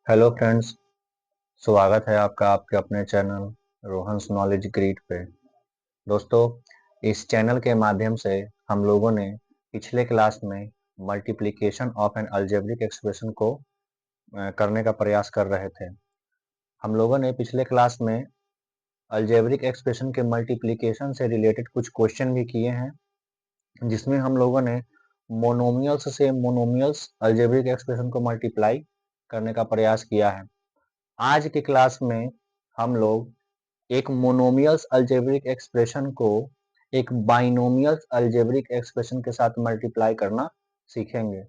Hello friends. स्वागत है आपका आपके अपने चैनल रोहन्स नॉलेज ग्रिड पे। दोस्तों, इस चैनल के माध्यम से हम लोगों ने पिछले क्लास में multiplication of N algebraic expression को करने का प्रयास कर रहे थे। हम लोगों ने पिछले क्लास में अलजेब्रिक एक्सप्रेशन के मल्टीप्लिकेशन से रिलेटेड कुछ क्वेश्चन भी किए हैं, जिसमें हम लोगों ने मोनोमियल्स से मोनोमियल्स अलजेब्रिक एक्सप्रेशन को मल्टीप्लाई करने का प्रयास किया है। आज के क्लास में हम लोग एक मोनोमियल्स अलजेब्रिक एक्सप्रेशन को एक बाइनोमियल्स अलजेब्रिक एक्सप्रेशन के साथ मल्टीप्लाई करना सीखेंगे।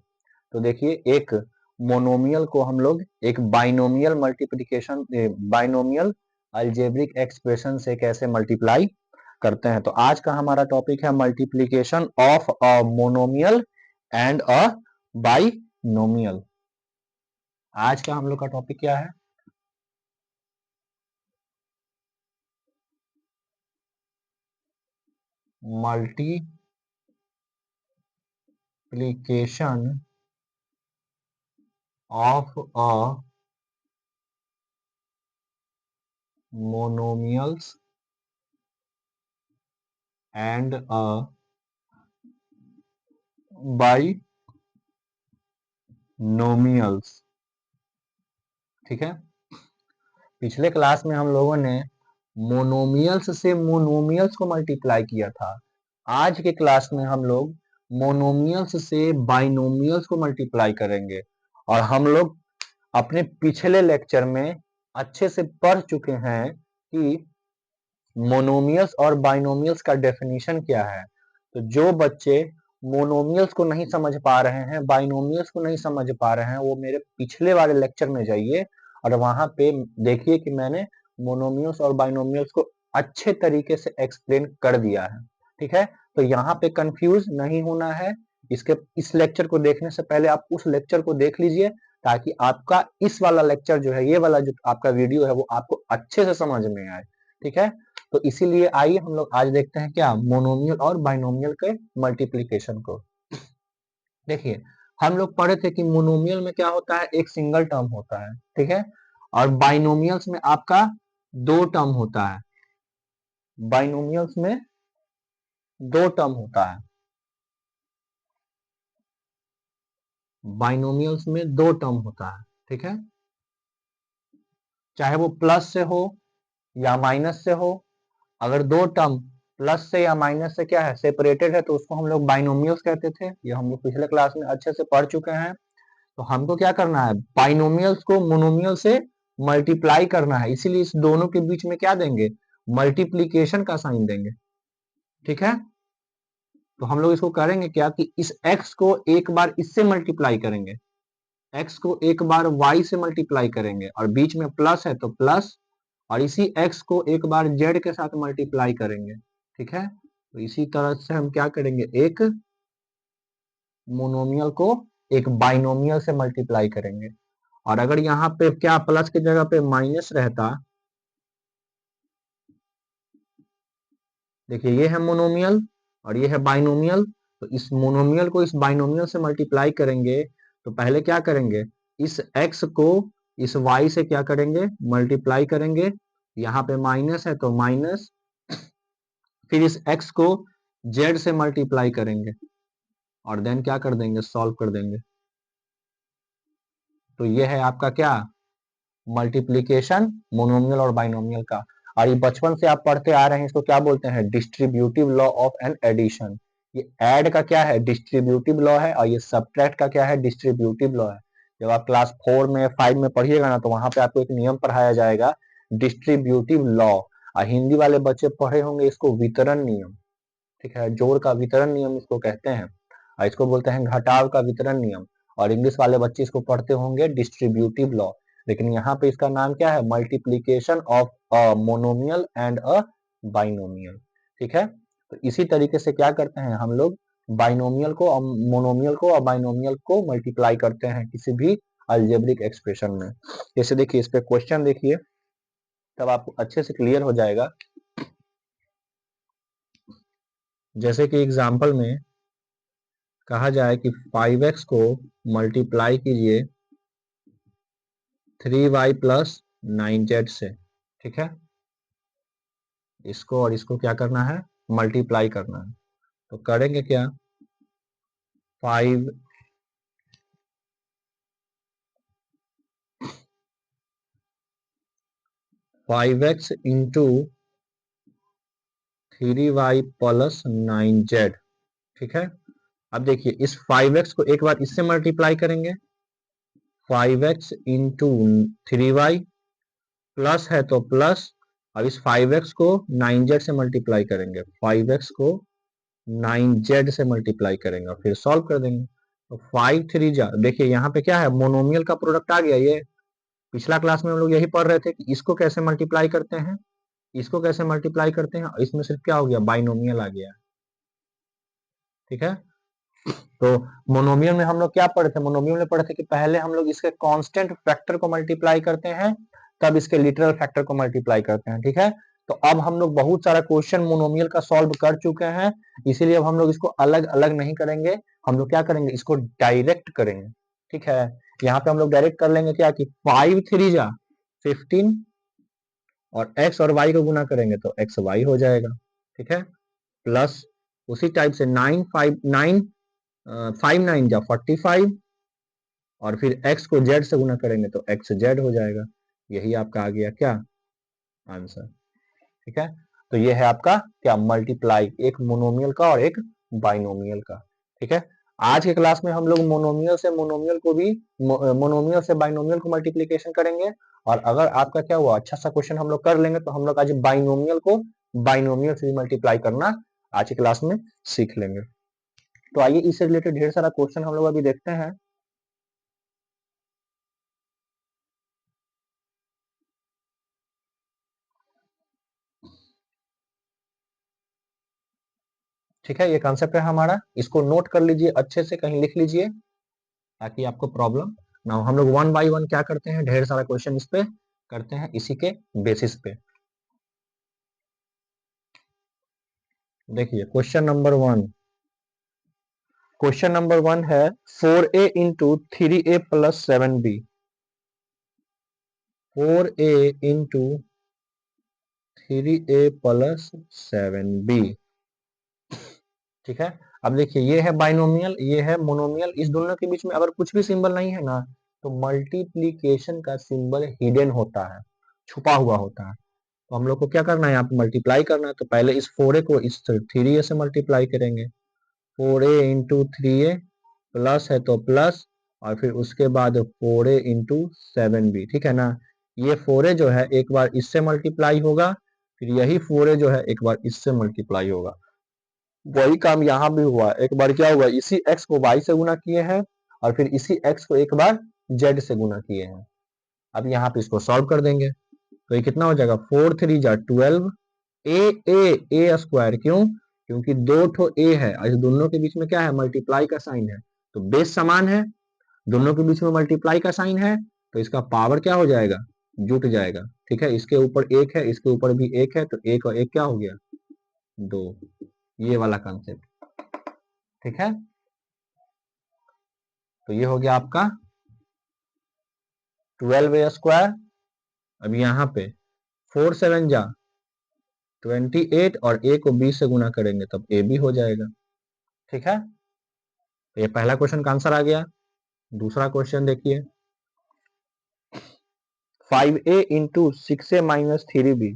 तो देखिए, एक मोनोमियल को हम लोग एक binomial multiplication binomial algebraic expression से कैसे मल्टीप्लाई करते हैं। तो आज का हमारा टॉपिक है multiplication of a monomial and a binomial. आज का हम लोग का टॉपिक क्या है? Multiplication of a monomials and a binomials। ठीक है, पिछले क्लास में हम लोगों ने मोनोमियल्स से मोनोमियल्स को मल्टीप्लाई किया था। आज के क्लास में हम लोग मोनोमियल्स से बाइनोमियल्स को मल्टीप्लाई करेंगे। और हम लोग अपने पिछले लेक्चर में अच्छे से पढ़ चुके हैं कि मोनोमियल्स और बाइनोमियल्स का डेफिनेशन क्या है। तो जो बच्चे मोनोमियल्स को नहीं समझ पा रहे हैं, बाइनोमियल्स को नहीं समझ पा रहे हैं, वो मेरे पिछले वाले लेक्चर में जाइए और वहां पे देखिए कि मैंने मोनोमियल्स और बाइनोमियल्स को अच्छे तरीके से एक्सप्लेन कर दिया है। ठीक है, तो यहाँ पे कंफ्यूज नहीं होना है। इस लेक्चर को देखने से पहले आप उस लेक्चर को देख लीजिए, ताकि आपका इस वाला लेक्चर जो है, ये वाला जो आपका वीडियो है, वो आपको अच्छे से समझ में आए। ठीक है, तो इसीलिए आइए हम लोग आज देखते हैं क्या मोनोमियल और बाइनोमियल के मल्टीप्लिकेशन को। देखिए, हम लोग पढ़े थे कि मोनोमियल में क्या होता है, एक सिंगल टर्म होता है। ठीक है, और बाइनोमियल्स में आपका दो टर्म होता है। बाइनोमियल्स में दो टर्म होता है। बाइनोमियल्स में दो टर्म होता है। ठीक है, चाहे वो प्लस से हो या माइनस से हो। अगर दो टर्म प्लस से या माइनस से क्या है, सेपरेटेड है, तो उसको हम लोग बाइनोमियल्स कहते थे। ये हम लोग पिछले क्लास में अच्छे से पढ़ चुके हैं। तो हमको क्या करना है, बाइनोमियल्स को मोनोमियल से मल्टीप्लाई करना है। इसीलिए इस दोनों के बीच में क्या देंगे, मल्टीप्लीकेशन का साइन देंगे। ठीक है, तो हम लोग इसको करेंगे क्या कि इस x को एक बार इससे मल्टीप्लाई करेंगे, x को एक बार y से मल्टीप्लाई करेंगे, और बीच में प्लस है तो प्लस, और इसी x को एक बार z के साथ मल्टीप्लाई करेंगे। ठीक है, तो इसी तरह से हम क्या करेंगे, एक मोनोमियल को एक बाइनोमियल से मल्टीप्लाई करेंगे। और अगर यहाँ पे क्या प्लस की जगह पे माइनस रहता, देखिए ये है मोनोमियल और ये है बाइनोमियल। तो इस मोनोमियल को इस बाइनोमियल से मल्टीप्लाई करेंगे, तो पहले क्या करेंगे, इस x को इस y से क्या करेंगे, मल्टीप्लाई करेंगे। यहाँ पे माइनस है तो माइनस, फिर इस x को z से मल्टीप्लाई करेंगे और देन क्या कर देंगे, सॉल्व कर देंगे। तो ये है आपका क्या, मल्टीप्लीकेशन मोनोमियल और बाइनोमियल का। और ये बचपन से आप पढ़ते आ रहे हैं, इसको क्या बोलते हैं, distributive law of an addition. ये ऐड का क्या है, डिस्ट्रीब्यूटिव लॉ है, और ये सब्ट्रैक्ट का क्या है, डिस्ट्रीब्यूटिव लॉ है। जब आप क्लास 4 में 5 में पढ़िएगा ना, तो वहां पे आपको एक नियम पढ़ाया जाएगा, डिस्ट्रीब्यूटिव लॉ। और हिंदी वाले बच्चे पढ़े होंगे इसको वितरण नियम। ठीक है, जोड़ का वितरण नियम इसको कहते हैं, और इसको बोलते हैं घटाव का वितरण नियम। और इंग्लिश वाले बच्चे इसको पढ़ते होंगे डिस्ट्रीब्यूटिव लॉ। लेकिन यहाँ पे इसका नाम क्या है, multiplication of a monomial and a binomial. ठीक है, तो इसी तरीके से क्या करते हैं हम लोग, बाइनोमियल को और मोनोमियल को और बाइनोमियल को मल्टीप्लाई करते हैं किसी भी अलजेब्रिक एक्सप्रेशन में। जैसे देखिए, इस पे क्वेश्चन देखिए, तब आपको अच्छे से क्लियर हो जाएगा। जैसे कि एग्जाम्पल में कहा जाए कि 5x को मल्टीप्लाई कीजिए 3y प्लस 9z से, ठीक है। इसको और इसको क्या करना है, मल्टीप्लाई करना है। तो करेंगे क्या, 5x into 3y plus 9z, ठीक है। अब देखिए इस 5x को एक बार इससे मल्टीप्लाई करेंगे, 5x इंटू 3y प्लस है तो प्लस, अब इस 5x को 9z से मल्टीप्लाई करेंगे, 5x को 9z से मल्टीप्लाई करेंगे और फिर सॉल्व कर देंगे। तो 5 3 जा, देखिए यहाँ पे क्या है, मोनोमियल का प्रोडक्ट आ गया। ये पिछला क्लास में हम लोग यही पढ़ रहे थे कि इसको कैसे मल्टीप्लाई करते हैं, इसको कैसे मल्टीप्लाई करते हैं, इसमें सिर्फ क्या हो गया, बाइनोमियल आ गया, ठीक है। तो मोनोमियल में हम लोग क्या पढ़े थे, मोनोमियल में पढ़े थे कि पहले हम लोग इसके कांस्टेंट फैक्टर को मल्टीप्लाई करते हैं, तब इसके लिटरल फैक्टर को मल्टीप्लाई करते हैं, ठीक है। तो अब हम लोग बहुत सारा क्वेश्चन मोनोमियल का सॉल्व कर चुके हैं, इसीलिए अब हम लोग इसको अलग अलग नहीं करेंगे, हम लोग क्या करेंगे, इसको डायरेक्ट करेंगे, ठीक है। यहाँ पे हम लोग डायरेक्ट कर लेंगे क्या कि 5 3 जा 15 और x और y को गुना करेंगे तो x y हो जाएगा, ठीक है। प्लस उसी टाइप से 9 5 9 5 9 जा 45 और फिर x को z से गुना करेंगे तो x z हो जाएगा। यही आपका आ गया क्या आंसर, ठीक है। तो ये है आपका क्या, मल्टीप्लाई, एक मोनोमियल का और एक बाइनोमियल का, ठीक है। आज के क्लास में हम लोग मोनोमियल से मोनोमियल को भी, मोनोमियल से बाइनोमियल को मल्टीप्लीकेशन करेंगे, और अगर आपका क्या हुआ अच्छा सा क्वेश्चन हम लोग कर लेंगे तो हम लोग आज बाइनोमियल को बाइनोमियल से भी मल्टीप्लाई करना आज की क्लास में सीख लेंगे। तो आइए इससे रिलेटेड ढेर सारा क्वेश्चन हम लोग अभी देखते हैं। ठीक है, ये कॉन्सेप्ट है हमारा, इसको नोट कर लीजिए अच्छे से, कहीं लिख लीजिए ताकि आपको प्रॉब्लम ना हो। हम लोग वन बाय वन क्या करते हैं, ढेर सारा क्वेश्चन इस पे करते हैं इसी के बेसिस पे। देखिए क्वेश्चन नंबर वन है 4a into 3a plus 7b, 4a into 3a plus 7b, ठीक है। अब देखिए ये है बाइनोमियल, ये है मोनोमियल, इस दोनों के बीच में अगर कुछ भी सिंबल नहीं है ना तो मल्टीप्लीकेशन का सिंबल हिडन होता है, छुपा हुआ होता है। तो हम लोग को क्या करना है, यहाँ पे मल्टीप्लाई करना है। तो पहले इस 4a को इस 3a से मल्टीप्लाई करेंगे, 4a इंटू 3a प्लस है तो प्लस, और फिर उसके बाद 4a इंटू 7b, ठीक है ना। ये 4a जो है एक बार इससे मल्टीप्लाई होगा, फिर यही 4a जो है एक बार इससे मल्टीप्लाई होगा। वही काम यहाँ भी हुआ, एक बार क्या हुआ, इसी x को y से गुना किए हैं और फिर इसी x को एक बार z से गुना किए हैं। अब यहाँ पे इसको सॉल्व कर देंगे तो ये कितना हो जाएगा, 4 3 जा 12, ए स्क्वायर, क्यों, क्योंकि दो ठो ए है और इस दोनों के बीच में क्या है, मल्टीप्लाई का साइन है, तो बेस समान है, दोनों के बीच में मल्टीप्लाई का साइन है, तो इसका पावर क्या हो जाएगा, जुट जाएगा, ठीक है। इसके ऊपर एक है, इसके ऊपर भी एक है, तो एक और एक क्या हो गया, दो, ये वाला कंसेप्ट, ठीक है। तो ये हो गया आपका 12a स्क्वायर। अब यहाँ पे 4 7 जा 28 और a को b से गुना करेंगे तब a भी हो जाएगा, ठीक है। तो ये पहला क्वेश्चन का आंसर आ गया। दूसरा क्वेश्चन देखिए, 5a into 6a minus 3b,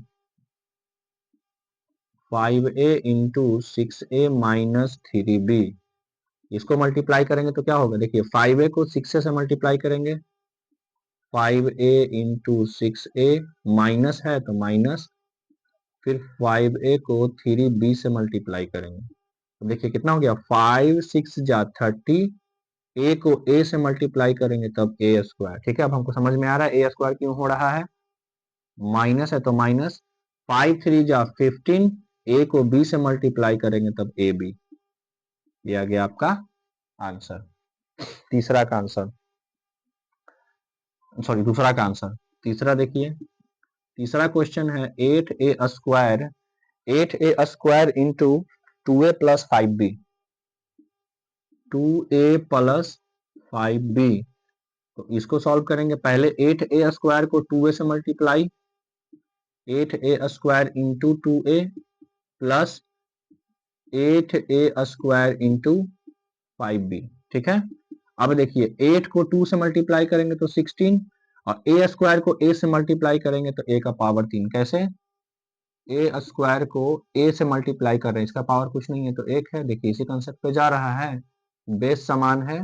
5a into 6a minus 3b, इसको मल्टीप्लाई करेंगे तो क्या होगा, देखिए 5a को 6a से मल्टीप्लाई करेंगे, 5a इंटू 6a माइनस है तो माइनस, फिर 5a को 3b से मल्टीप्लाई करेंगे तो देखिए कितना हो गया, 5 6 जा 30, a को a से मल्टीप्लाई करेंगे तब a स्क्वायर, ठीक है। अब हमको समझ में आ रहा है a स्क्वायर क्यों हो रहा है, माइनस है तो माइनस, 5 3 जा 15, a को b से मल्टीप्लाई करेंगे तब a b, ये आ गया आपका आंसर, तीसरा का आंसर, सॉरी दूसरा का आंसर। तीसरा देखिए, तीसरा क्वेश्चन है 8a square, 8a square into 2a plus 5b, 2a plus 5b, तो इसको सॉल्व करेंगे। पहले 8a स्क्वायर को 2a से multiply, 8a square into 2a plus 8a square into 5b। ठीक है, अब देखिए 8 को 2 से मल्टीप्लाई करेंगे तो 16, और a स्क्वायर को a से मल्टीप्लाई करेंगे तो a का पावर 3। कैसे? a स्क्वायर को a से मल्टीप्लाई कर रहे हैं, इसका पावर कुछ नहीं है तो 1 है। देखिए इसी कंसेप्ट पे जा रहा है, बेस समान है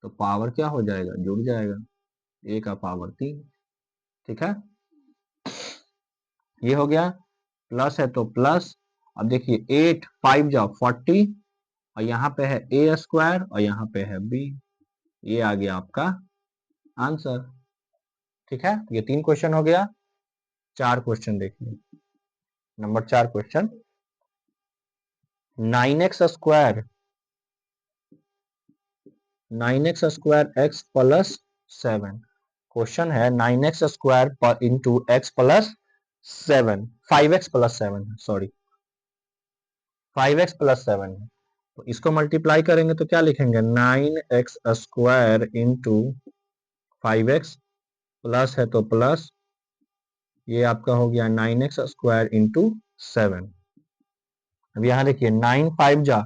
तो पावर क्या हो जाएगा, जुड़ जाएगा, a का पावर 3। ठीक है, ये हो गया। प्लस है तो प्लस, अब देखिए 8 5 जा 40, और यहाँ पे है a स्क्वायर और यहाँ पे है b, ये आ गया आपका आंसर। ठीक है, ये 3 क्वेश्चन हो गया। 4 क्वेश्चन देखिए। Number 4 question, 9x square 9x square x plus 7। Question है 9x square into x plus 7, 5x plus 7, sorry 5x plus 7 है। तो इसको मल्टीप्लाई करेंगे तो क्या लिखेंगे, 9x square into 5x plus है तो प्लस, ये आपका हो गया 9x स्क्वायर इंटू 7। अब यहाँ देखिए 9 5 जा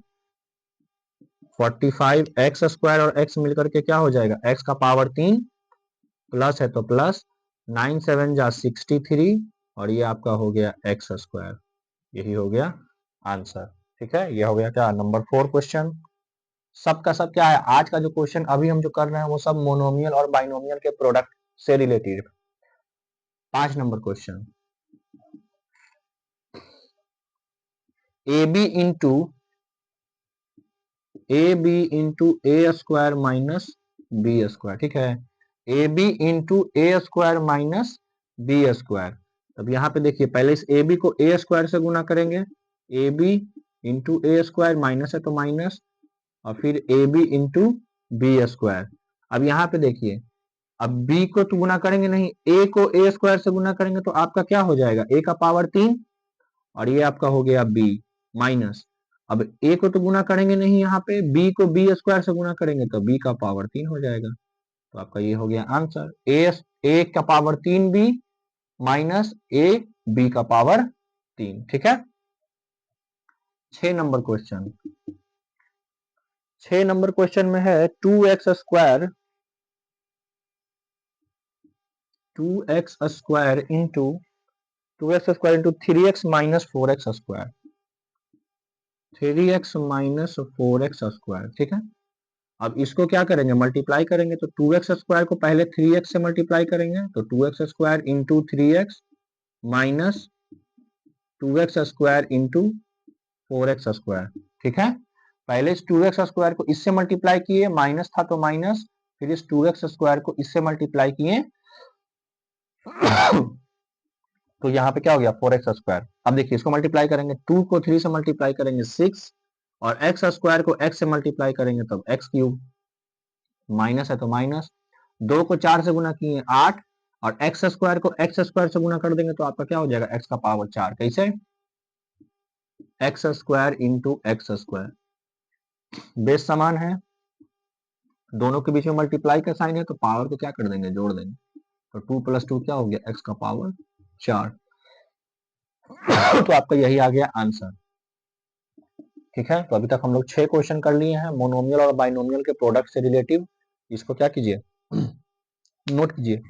45, एक्स स्क्वायर और x मिलकर के क्या हो जाएगा, x का पावर 3 प्लस है तो प्लस, 9 7 जा 63, और ये आपका हो गया एक्स स्क्वायर। यही हो गया आंसर। ठीक है, ये हो गया क्या, नंबर 4 क्वेश्चन। सबका सब क्या है, आज का जो क्वेश्चन अभी हम जो कर रहे हैं वो सब मोनोमियल और बाइनोमियल के प्रोडक्ट से related. 5 number question, A B into A square minus B square. ठीक है, A B into A square minus B square. अब यहाँ पे देखिए पहले इस ए बी को ए स्क्वायर से गुना करेंगे, A B into A square, minus है तो माइनस, और फिर A B into B square. अब यहाँ पे देखिए, अब b को तो गुना करेंगे नहीं, a को a स्क्वायर से गुना करेंगे तो आपका क्या हो जाएगा, a का पावर 3, और ये आपका हो गया b माइनस। अब a को तो गुना करेंगे नहीं, यहाँ पे b को b स्क्वायर से गुना करेंगे तो b का पावर 3 हो जाएगा। तो आपका ये हो गया आंसर, a का power 3b minus a b का पावर 3। ठीक है, 6 नंबर क्वेश्चन, 6 नंबर क्वेश्चन में है 2x square into 2x square into 3x minus 4x square, 3x minus 4x square. ठीक है, अब इसको क्या करेंगे, मल्टीप्लाई करेंगे। तो 2x स्क्वायर को पहले 3x से मल्टीप्लाई करेंगे, तो 2x square into 3x minus 2x square into 4x square. ठीक है, पहले इस 2x स्क्वायर को इससे मल्टीप्लाई किए, माइनस था तो माइनस, फिर इस 2x स्क्वायर को इससे मल्टीप्लाई किए तो यहाँ पे क्या हो गया, 4x स्क्वायर। अब देखिए इसको मल्टीप्लाई करेंगे, 2 को 3 से मल्टीप्लाई करेंगे 6, और x स्क्वायर को x से मल्टीप्लाई करेंगे तब x क्यूब, माइनस है तो माइनस, 2 को 4 से गुना किए 8, और x स्क्वायर को x स्क्वायर से गुना कर देंगे तो आपका क्या हो जाएगा, x का पावर 4। कैसे, x square into x square, base समान है, दोनों के बीच में मल्टीप्लाई का साइन है तो पावर को क्या कर देंगे, जोड़ देंगे। तो 2 प्लस 2 क्या हो गया, x का पावर 4। तो आपका यही आ गया आंसर। ठीक है, तो अभी तक हम लोग 6 क्वेश्चन कर लिए हैं मोनोमियल और बाइनोमियल के प्रोडक्ट से रिलेटिव। इसको क्या कीजिए, नोट कीजिए।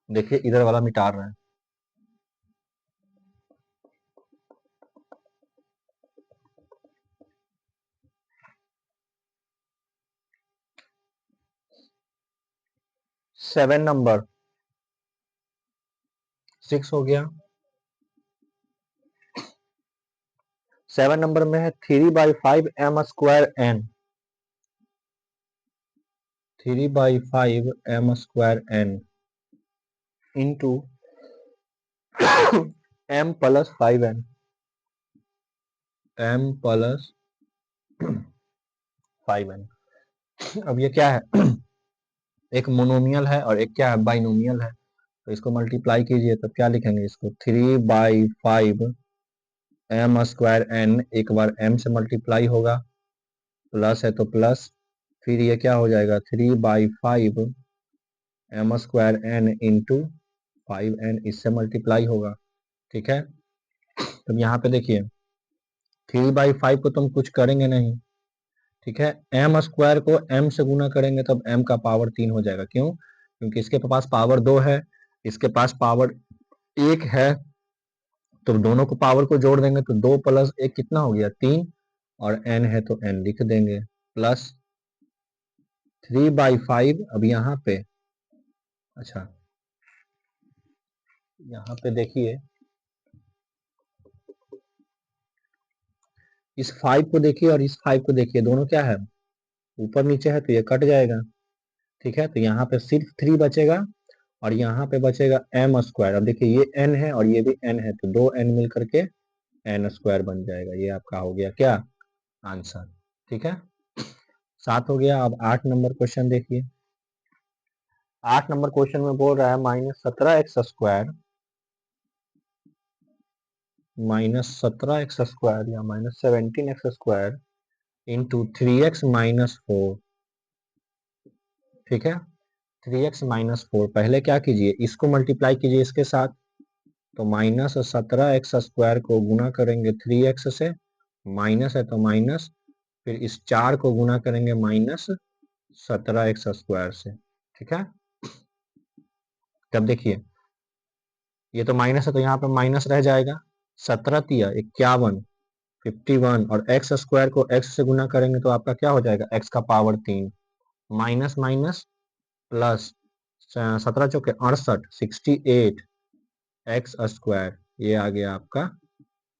देखिए इधर वाला मिटा रहे हैं। सेवन नंबर 6 हो गया। 7 नंबर में है 3/5 m square n, 3/5 m square n into m plus 5n, m plus 5n। अब ये क्या है? एक मोनोमियल है और एक क्या है, बाइनोमियल है। तो इसको मल्टीप्लाई कीजिए, तब क्या लिखेंगे इसको, 3/5 m स्क्वायर n, एक बार m से मल्टीप्लाई होगा, प्लस है तो प्लस, फिर ये क्या हो जाएगा 3/5 m square n into 5n, इससे मल्टीप्लाई होगा। ठीक है, तब यहाँ पे देखिए 3/5 को तुम कुछ करेंगे नहीं, ठीक है, m स्क्वायर को m से गुना करेंगे तब m का पावर 3 हो जाएगा। क्यों? क्योंकि इसके पास पावर 2 है, इसके पास पावर 1 है, तो दोनों को पावर को जोड़ देंगे तो 2 प्लस 1 कितना हो गया 3, और n है तो n लिख देंगे, प्लस 3/5। अब यहाँ पे, अच्छा यहाँ पे देखिए, इस 5 को देखिए और इस 5 को देखिए, दोनों क्या है, ऊपर नीचे है, तो ये कट जाएगा। ठीक है, तो यहाँ पे सिर्फ 3 बचेगा और यहाँ पे बचेगा m स्क्वायर। अब देखिए ये n है और ये भी n है, तो 2n मिल करके n स्क्वायर बन जाएगा। ये आपका हो गया क्या, आंसर। ठीक है, 7 हो गया। अब 8 नंबर क्वेश्चन देखिए। 8 नंबर क्वेश्चन में बोल रहा है -17x² या -17x² इंटू 3x-4। ठीक है, 3x-4, पहले क्या कीजिए, इसको मल्टीप्लाई कीजिए इसके साथ, तो -17x² को गुना करेंगे 3x से, माइनस है तो माइनस, फिर इस 4 को गुना करेंगे -17x² से। ठीक है, तब देखिए ये तो माइनस है तो यहाँ पे माइनस रह जाएगा, 17×3 = 51, 51, और एक्स स्क्वायर को x से गुना करेंगे तो आपका क्या हो जाएगा, x का power 3, minus minus plus, 17×4 = 68, 68 x square, ये आ गया आपका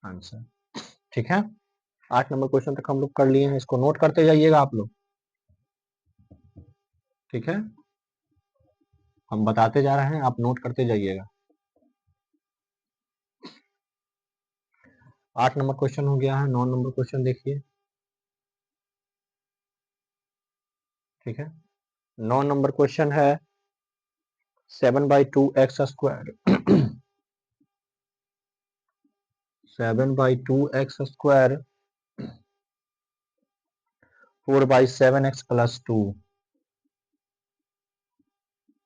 आंसर। ठीक है, 8 नंबर क्वेश्चन तक हम लोग कर लिए हैं, इसको नोट करते जाइएगा आप लोग। ठीक है, हम बताते जा रहे हैं, आप नोट करते जाइएगा। 8 नंबर क्वेश्चन हो गया है। 9 नंबर क्वेश्चन देखिए। ठीक है, 9 नंबर क्वेश्चन है 7/2x²। 7/2x², 4/7x + 2,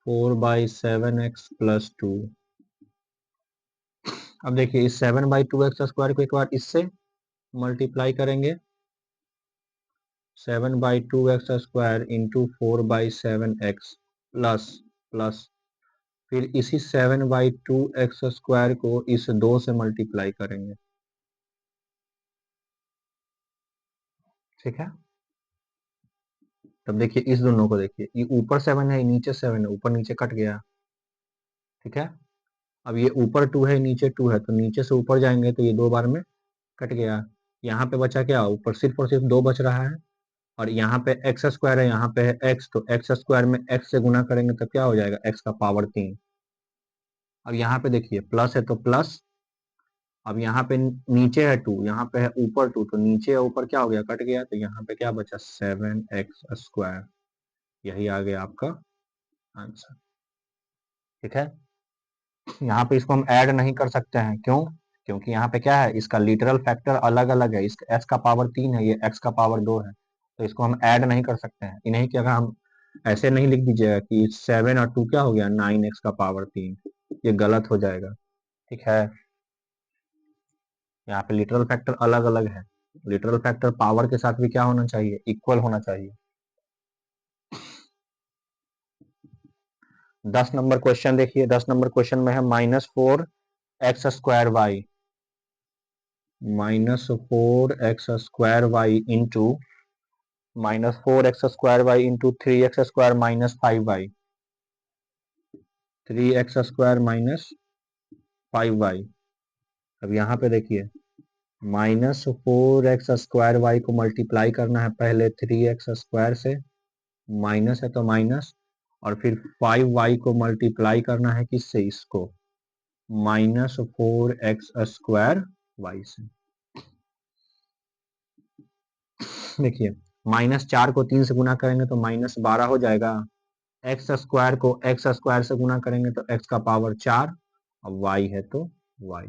4/7x + 2। अब देखिए इस 7/2x² को एक बार इससे मल्टीप्लाई करेंगे, 7/2x² into 4/7x plus plus, फिर इसी 7/2x² को इस 2 से मल्टीप्लाई करेंगे। ठीक है, तब देखिए इस दोनों को देखिए, ये ऊपर 7 है, नीचे 7 है, ऊपर नीचे कट गया। ठीक है, अब ये ऊपर 2 है, नीचे 2 है, तो नीचे से ऊपर जाएंगे तो ये 2 बार में कट गया। यहाँ पे बचा क्या, ऊपर सिर्फ और सिर्फ 2 बच रहा है, और यहाँ पे x² है, यहाँ पे है x, तो x² में x से गुना करेंगे तो क्या हो जाएगा, x का पावर 3। अब यहाँ पे देखिए प्लस है तो प्लस, अब यहाँ पे नीचे है 2, यहाँ पे है ऊपर 2, तो नीचे और ऊपर क्या हो गया, कट गया, तो यहाँ पे क्या बचा 7x²। यही आ गया आपका आंसर। ठीक है, यहाँ पे इसको हम ऐड नहीं कर सकते हैं, क्यों? क्योंकि यहाँ पे क्या है, इसका लिटरल फैक्टर अलग अलग है, इसका x का पावर 3 है, ये x का पावर 2 है, तो इसको हम ऐड नहीं कर सकते हैं। इन्हीं की अगर हम ऐसे नहीं लिख दीजिएगा कि 7 और 2 क्या हो गया 9x का पावर 3, ये गलत हो जाएगा। ठीक है, यहाँ पे लिटरल फैक्टर अलग अलग है, लिटरल फैक्टर पावर के साथ भी क्या होना चाहिए, इक्वल होना चाहिए। 10 नंबर क्वेश्चन देखिए। 10 नंबर क्वेश्चन में है -4x² y into -4x² into 3x² - 5y, 3x² - 5y। अब यहाँ पे देखिए -4x² को मल्टीप्लाई करना है पहले 3x² से, माइनस है तो माइनस, और फिर 5y को मल्टीप्लाई करना है किससे, इसको -4x² y से। देखिए -4 को 3 से गुना करेंगे तो -12 हो जाएगा। x² को x² से गुना करेंगे तो x का पावर 4 और y है तो y।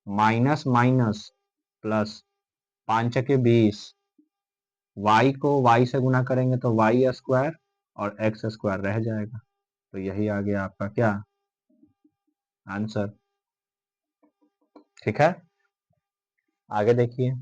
माइनस माइनस प्लस 5 के 20, y को y से गुना करेंगे तो y² और x² रह जाएगा। तो यही आ गया आपका क्या आंसर। ठीक है, आगे देखिए।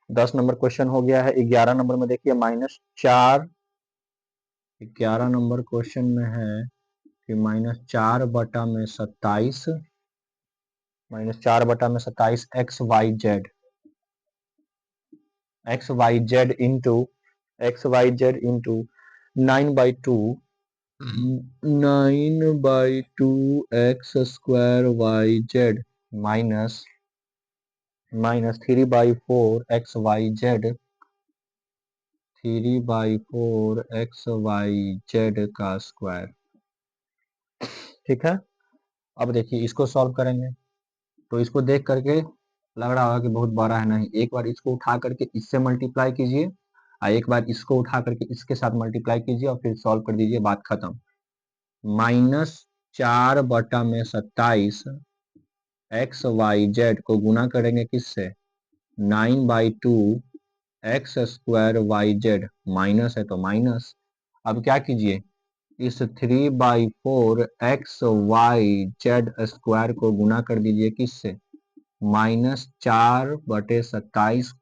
दस नंबर क्वेश्चन हो गया है। 11 नंबर में देखिए -4, 11 नंबर क्वेश्चन में है कि -4 बटा में 27, -4 बटा में 27 X Y Z into 9/2 9/2 x² YZ minus 3/4 XYZ 3/4 XYZ का स्क्वायर। ठीक है, अब देखिए इसको सॉल्व करेंगे तो इसको देख करके लग रहा होगा कि बहुत बड़ा है, नहीं। एक बार इसको उठा करके इससे मल्टीप्लाई कीजिए और एक बार इसको उठा करके इसके साथ मल्टीप्लाई कीजिए और फिर सॉल्व कर दीजिए, बात खत्म। -4 बटा में 27 XYZ को गुना करेंगे किससे 9/2 x² YZ, माइनस है तो माइनस। अब क्या कीजिए, इस 3/4 XYZ² को गुना कर दीजिए किससे -4 बटे 27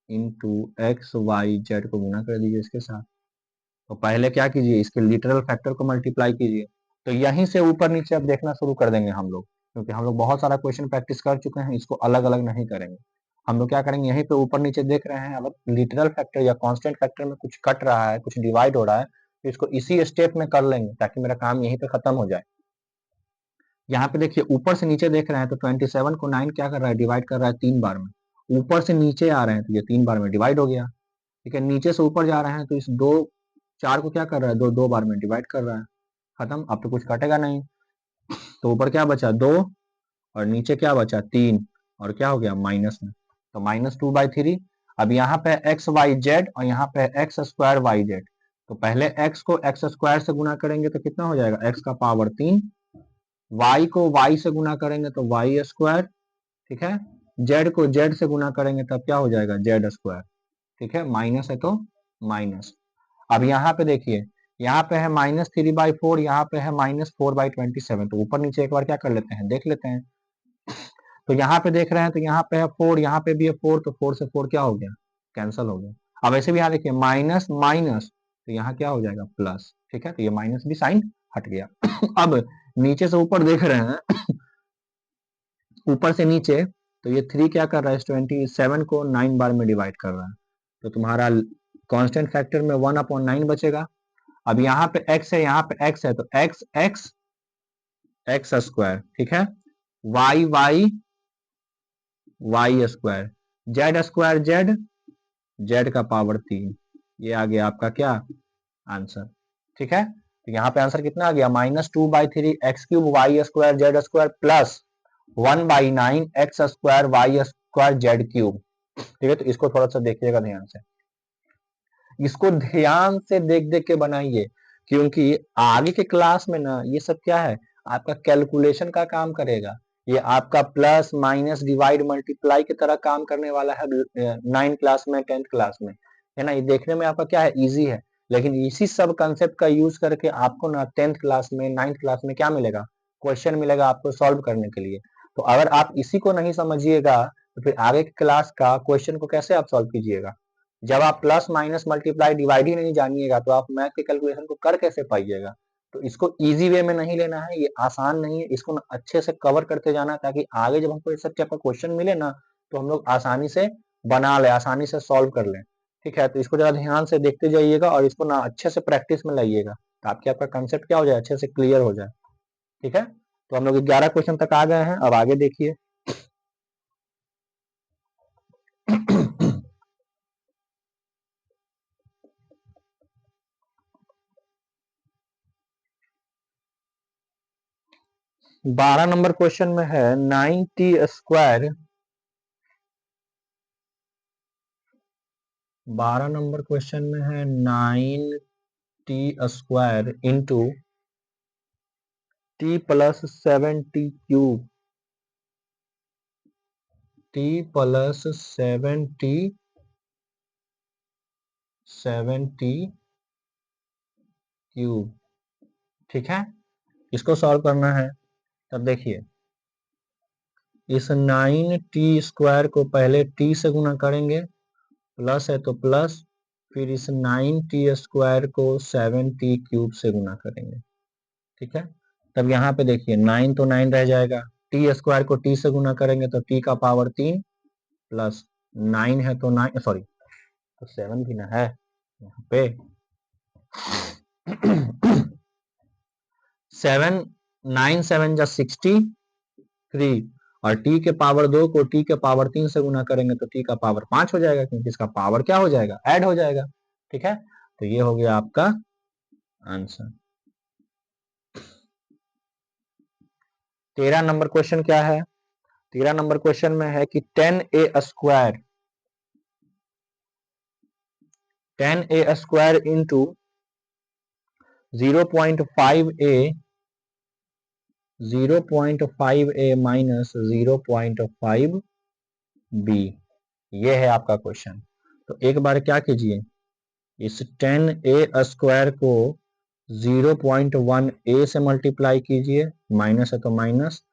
इंटू XYZ को गुना कर दीजिए इसके साथ। तो पहले क्या कीजिए, इसके लिटरल फैक्टर को मल्टीप्लाई कीजिए। तो यहीं से ऊपर नीचे अब देखना शुरू कर देंगे हम लोग, क्योंकि हम लोग बहुत सारा क्वेश्चन प्रैक्टिस कर चुके हैं, इसको अलग अलग नहीं करेंगे। हम लोग क्या करेंगे, यहीं पे ऊपर नीचे देख रहे हैं, अगर लिटरल फैक्टर या कांस्टेंट फैक्टर में कुछ कट रहा है, कुछ डिवाइड हो रहा है, तो इसको इसी स्टेप में कर लेंगे ताकि मेरा काम यहीं पे खत्म हो जाए। यहाँ पे देखिए ऊपर से नीचे देख रहे हैं तो 27 को 9 क्या कर रहा है, डिवाइड कर रहा है 3 बार में। ऊपर से नीचे आ रहे हैं तो ये 3 बार में डिवाइड हो गया। ठीक है, नीचे से ऊपर जा रहे हैं तो इस 4 को क्या कर रहा है, 2 बार में डिवाइड कर रहा है। खत्म, अब तो कुछ कटेगा नहीं। तो ऊपर क्या बचा 2 और नीचे क्या बचा 3 और क्या हो गया माइनस में, तो -2/3। अब यहाँ पे XYZ और यहाँ पे x² YZ, तो पहले x को x² से गुना करेंगे तो कितना हो जाएगा, x का पावर 3, y को y से गुना करेंगे तो y²। ठीक है, z को z से गुना करेंगे तब क्या हो जाएगा z²। ठीक है, माइनस है तो माइनस। अब यहाँ पे देखिए, यहाँ पे है -3/4, यहाँ पे है -4/27, तो ऊपर नीचे एक बार क्या कर लेते हैं, देख लेते हैं। तो यहाँ पे देख रहे हैं तो यहाँ पे है 4, यहाँ पे भी है 4, तो 4 से 4 क्या हो गया, कैंसिल हो गया। अब ऐसे भी यहाँ देखिए माइनस माइनस, तो यहाँ क्या हो जाएगा प्लस। ठीक है, तो ये माइनस भी साइन हट गया। अब नीचे से ऊपर देख रहे हैं, ऊपर से नीचे, तो ये 3 क्या कर रहा है, 27 को 9 बार में डिवाइड कर रहा है, तो तुम्हारा कांस्टेंट फैक्टर में 1/9 बचेगा। अब यहाँ पे x है, यहाँ पे x है, तो x x²। ठीक है, y y², z का पावर 3, ये आ गया आपका क्या आंसर। ठीक है, तो यहाँ पे आंसर कितना आ गया, -2/3 x³ y² z² plus 1/9 x² y² z³। ठीक है, तो इसको थोड़ा सा देखिएगा ध्यान से, इसको ध्यान से देख देख के बनाइए, क्योंकि आगे के क्लास में ना ये सब क्या है, आपका कैलकुलेशन का काम करेगा। ये आपका प्लस माइनस डिवाइड मल्टीप्लाई की तरह काम करने वाला है 9 क्लास में, 10th क्लास में, है ना। ये देखने में आपका क्या है, इजी है, लेकिन इसी सब कंसेप्ट का यूज करके आपको ना 10th क्लास में, 9th क्लास में क्या मिलेगा, क्वेश्चन मिलेगा आपको सॉल्व करने के लिए। तो अगर आप इसी को नहीं समझिएगा तो फिर आगे के क्लास का क्वेश्चन को कैसे आप सॉल्व कीजिएगा। जब आप प्लस माइनस मल्टीप्लाई डिवाइड ही नहीं जानिएगा तो आप मैथ के कैलकुलेशन को कर कैसे पाइएगा। तो इसको इजी वे में नहीं लेना है, ये आसान नहीं है, इसको ना अच्छे से कवर करते जाना, ताकि आगे जब हमको इस सब टाइप का क्वेश्चन मिले ना तो हम लोग आसानी से बना ले, आसानी से सॉल्व कर लें। ठीक है, तो इसको जरा ध्यान से देखते जाइएगा और इसको ना अच्छे से प्रैक्टिस में लाइएगा, ताकि आपका कंसेप्ट क्या हो जाए, अच्छे से क्लियर हो जाए। ठीक है, तो हम लोग 11 क्वेश्चन तक आ गए हैं, अब आगे देखिए। 12 नंबर क्वेश्चन में है 9t²। 12 नंबर क्वेश्चन में है 9t² into t plus 7t³ t plus 7t³ ठीक है। इसको सॉल्व करना है। तब देखिए इस 9t² को पहले t से गुना करेंगे, प्लस है तो प्लस, फिर इस 9t² को 7t³ से गुना करेंगे, ठीक है। तब यहाँ पे देखिए 9 तो 9 रह जाएगा, t² को t से गुना करेंगे तो t का पावर 3 प्लस 9 है तो 9, सॉरी तो 7 भी ना है यहाँ पे 7 9 7 जा 63 और t के पावर 2 को t के पावर 3 से गुना करेंगे तो t का पावर 5 हो जाएगा, क्योंकि इसका पावर क्या हो जाएगा, ऐड हो जाएगा, ठीक है। तो ये हो गया आपका आंसर। 13 नंबर क्वेश्चन क्या है? 13 नंबर क्वेश्चन में है कि 10a² 10a² into 0.5a 0.5a minus 0.5b, ये है आपका क्वेश्चन। तो एक बार क्या कीजिए, इस 10a² को 0.1a से मल्टीप्लाई कीजिए, माइनस है तो माइनस,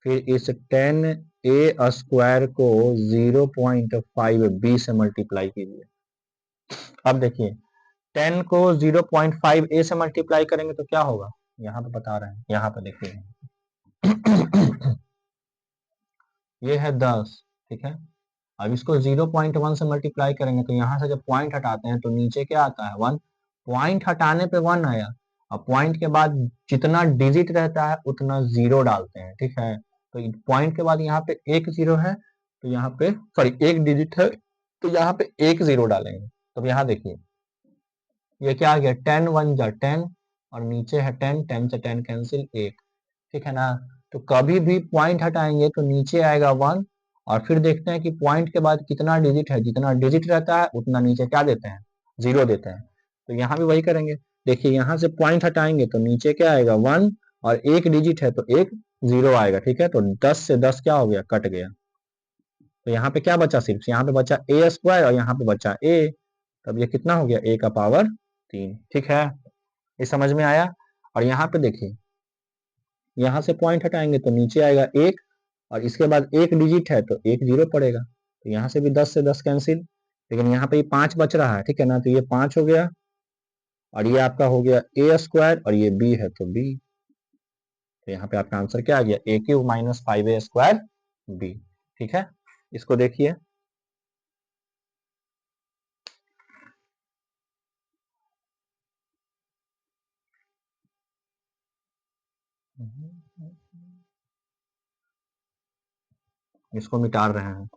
फिर इस 10a² को 0.5b से मल्टीप्लाई कीजिए। अब देखिए 10 को 0.5a से मल्टीप्लाई करेंगे तो क्या होगा, यहाँ पे बता रहे हैं, यहाँ पे देखिए ये है 10, ठीक है। अब इसको 0.1 से मल्टीप्लाई करेंगे तो यहाँ से जब पॉइंट हटाते हैं तो नीचे क्या आता है, 1, पॉइंट हटाने पे 1 आया। अब पॉइंट के बाद जितना डिजिट रहता है उतना जीरो डालते हैं, ठीक है। तो पॉइंट के बाद यहाँ पे एक जीरो है, तो यहाँ पे सॉरी एक डिजिट है, तो यहाँ पे एक जीरो डालेंगे। तो यहाँ देखिए ये क्या आ गया, 10 1 जा 10 और नीचे है 10, 10 से 10 कैंसिल 1, ठीक है ना। तो कभी भी पॉइंट हटाएंगे तो नीचे आएगा 1 और फिर देखते हैं कि पॉइंट के बाद कितना डिजिट है, जितना डिजिट रहता है उतना नीचे क्या देते हैं, जीरो देते हैं। तो यहाँ भी वही करेंगे। देखिए यहाँ से पॉइंट हटाएंगे तो नीचे क्या आएगा 1 और एक डिजिट है तो एक जीरो आएगा, ठीक है। तो 10 से 10 क्या हो गया, कट गया। तो यहाँ पे क्या बचा, सिर्फ यहाँ पे बचा a² और यहाँ पे बचा a। तब ये कितना हो गया, a का पावर 3, ठीक है। ये समझ में आया। और यहाँ पे देखिए यहाँ से पॉइंट हटाएंगे तो नीचे आएगा 1 और इसके बाद एक डिजिट है तो एक जीरो पड़ेगा। तो यहाँ से भी 10 से 10 कैंसिल, लेकिन यहाँ पे 5 बच रहा है, ठीक है ना। तो ये 5 हो गया और ये आपका हो गया a² और ये b है तो b। तो यहाँ पे आपका आंसर क्या आ गया, a³ माइनस 5a² b, ठीक है। इसको देखिए इसको मिटा रहे हैं।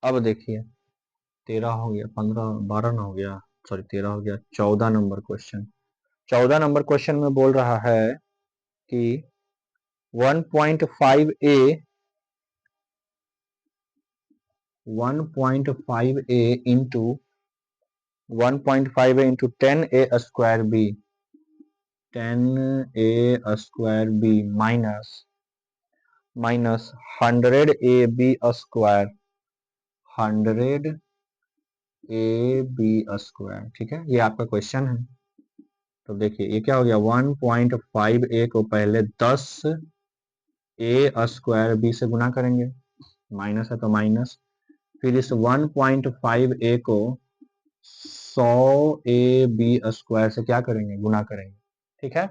अब देखिए 13 हो गया, 15 12 ना हो गया, सॉरी 13 हो गया, 14 नंबर क्वेश्चन। 14 नंबर क्वेश्चन में बोल रहा है कि 1.5a 1.5a into 1.5a into 10a² 10a² minus 100ab², 100ab², ठीक है। ये आपका क्वेश्चन है। तो देखिए ये क्या हो गया, 1.5a को पहले 10a² से गुना करेंगे, माइनस है तो माइनस, फिर इस 1.5a को 100ab² से क्या करेंगे, गुना करेंगे, ठीक है।